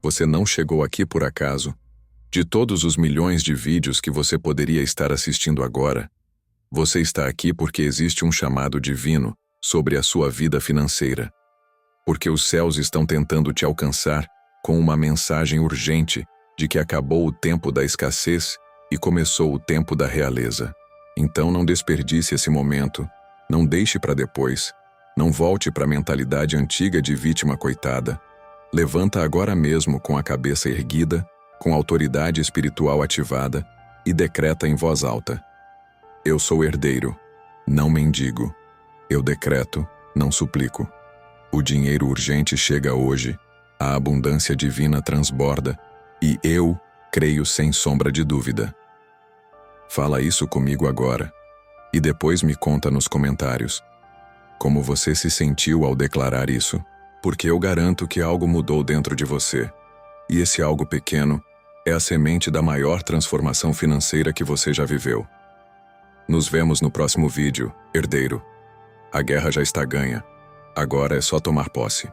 Você não chegou aqui por acaso. De todos os milhões de vídeos que você poderia estar assistindo agora, você está aqui porque existe um chamado divino sobre a sua vida financeira. Porque os céus estão tentando te alcançar com uma mensagem urgente de que acabou o tempo da escassez e começou o tempo da realeza. Então não desperdice esse momento, não deixe para depois, não volte para a mentalidade antiga de vítima coitada. Levanta agora mesmo com a cabeça erguida, com a autoridade espiritual ativada e decreta em voz alta: eu sou herdeiro, não mendigo. Eu decreto, não suplico. O dinheiro urgente chega hoje, a abundância divina transborda, e eu creio sem sombra de dúvida. Fala isso comigo agora, e depois me conta nos comentários como você se sentiu ao declarar isso, porque eu garanto que algo mudou dentro de você, e esse algo pequeno é a semente da maior transformação financeira que você já viveu. Nos vemos no próximo vídeo, herdeiro. A guerra já está ganha. Agora é só tomar posse.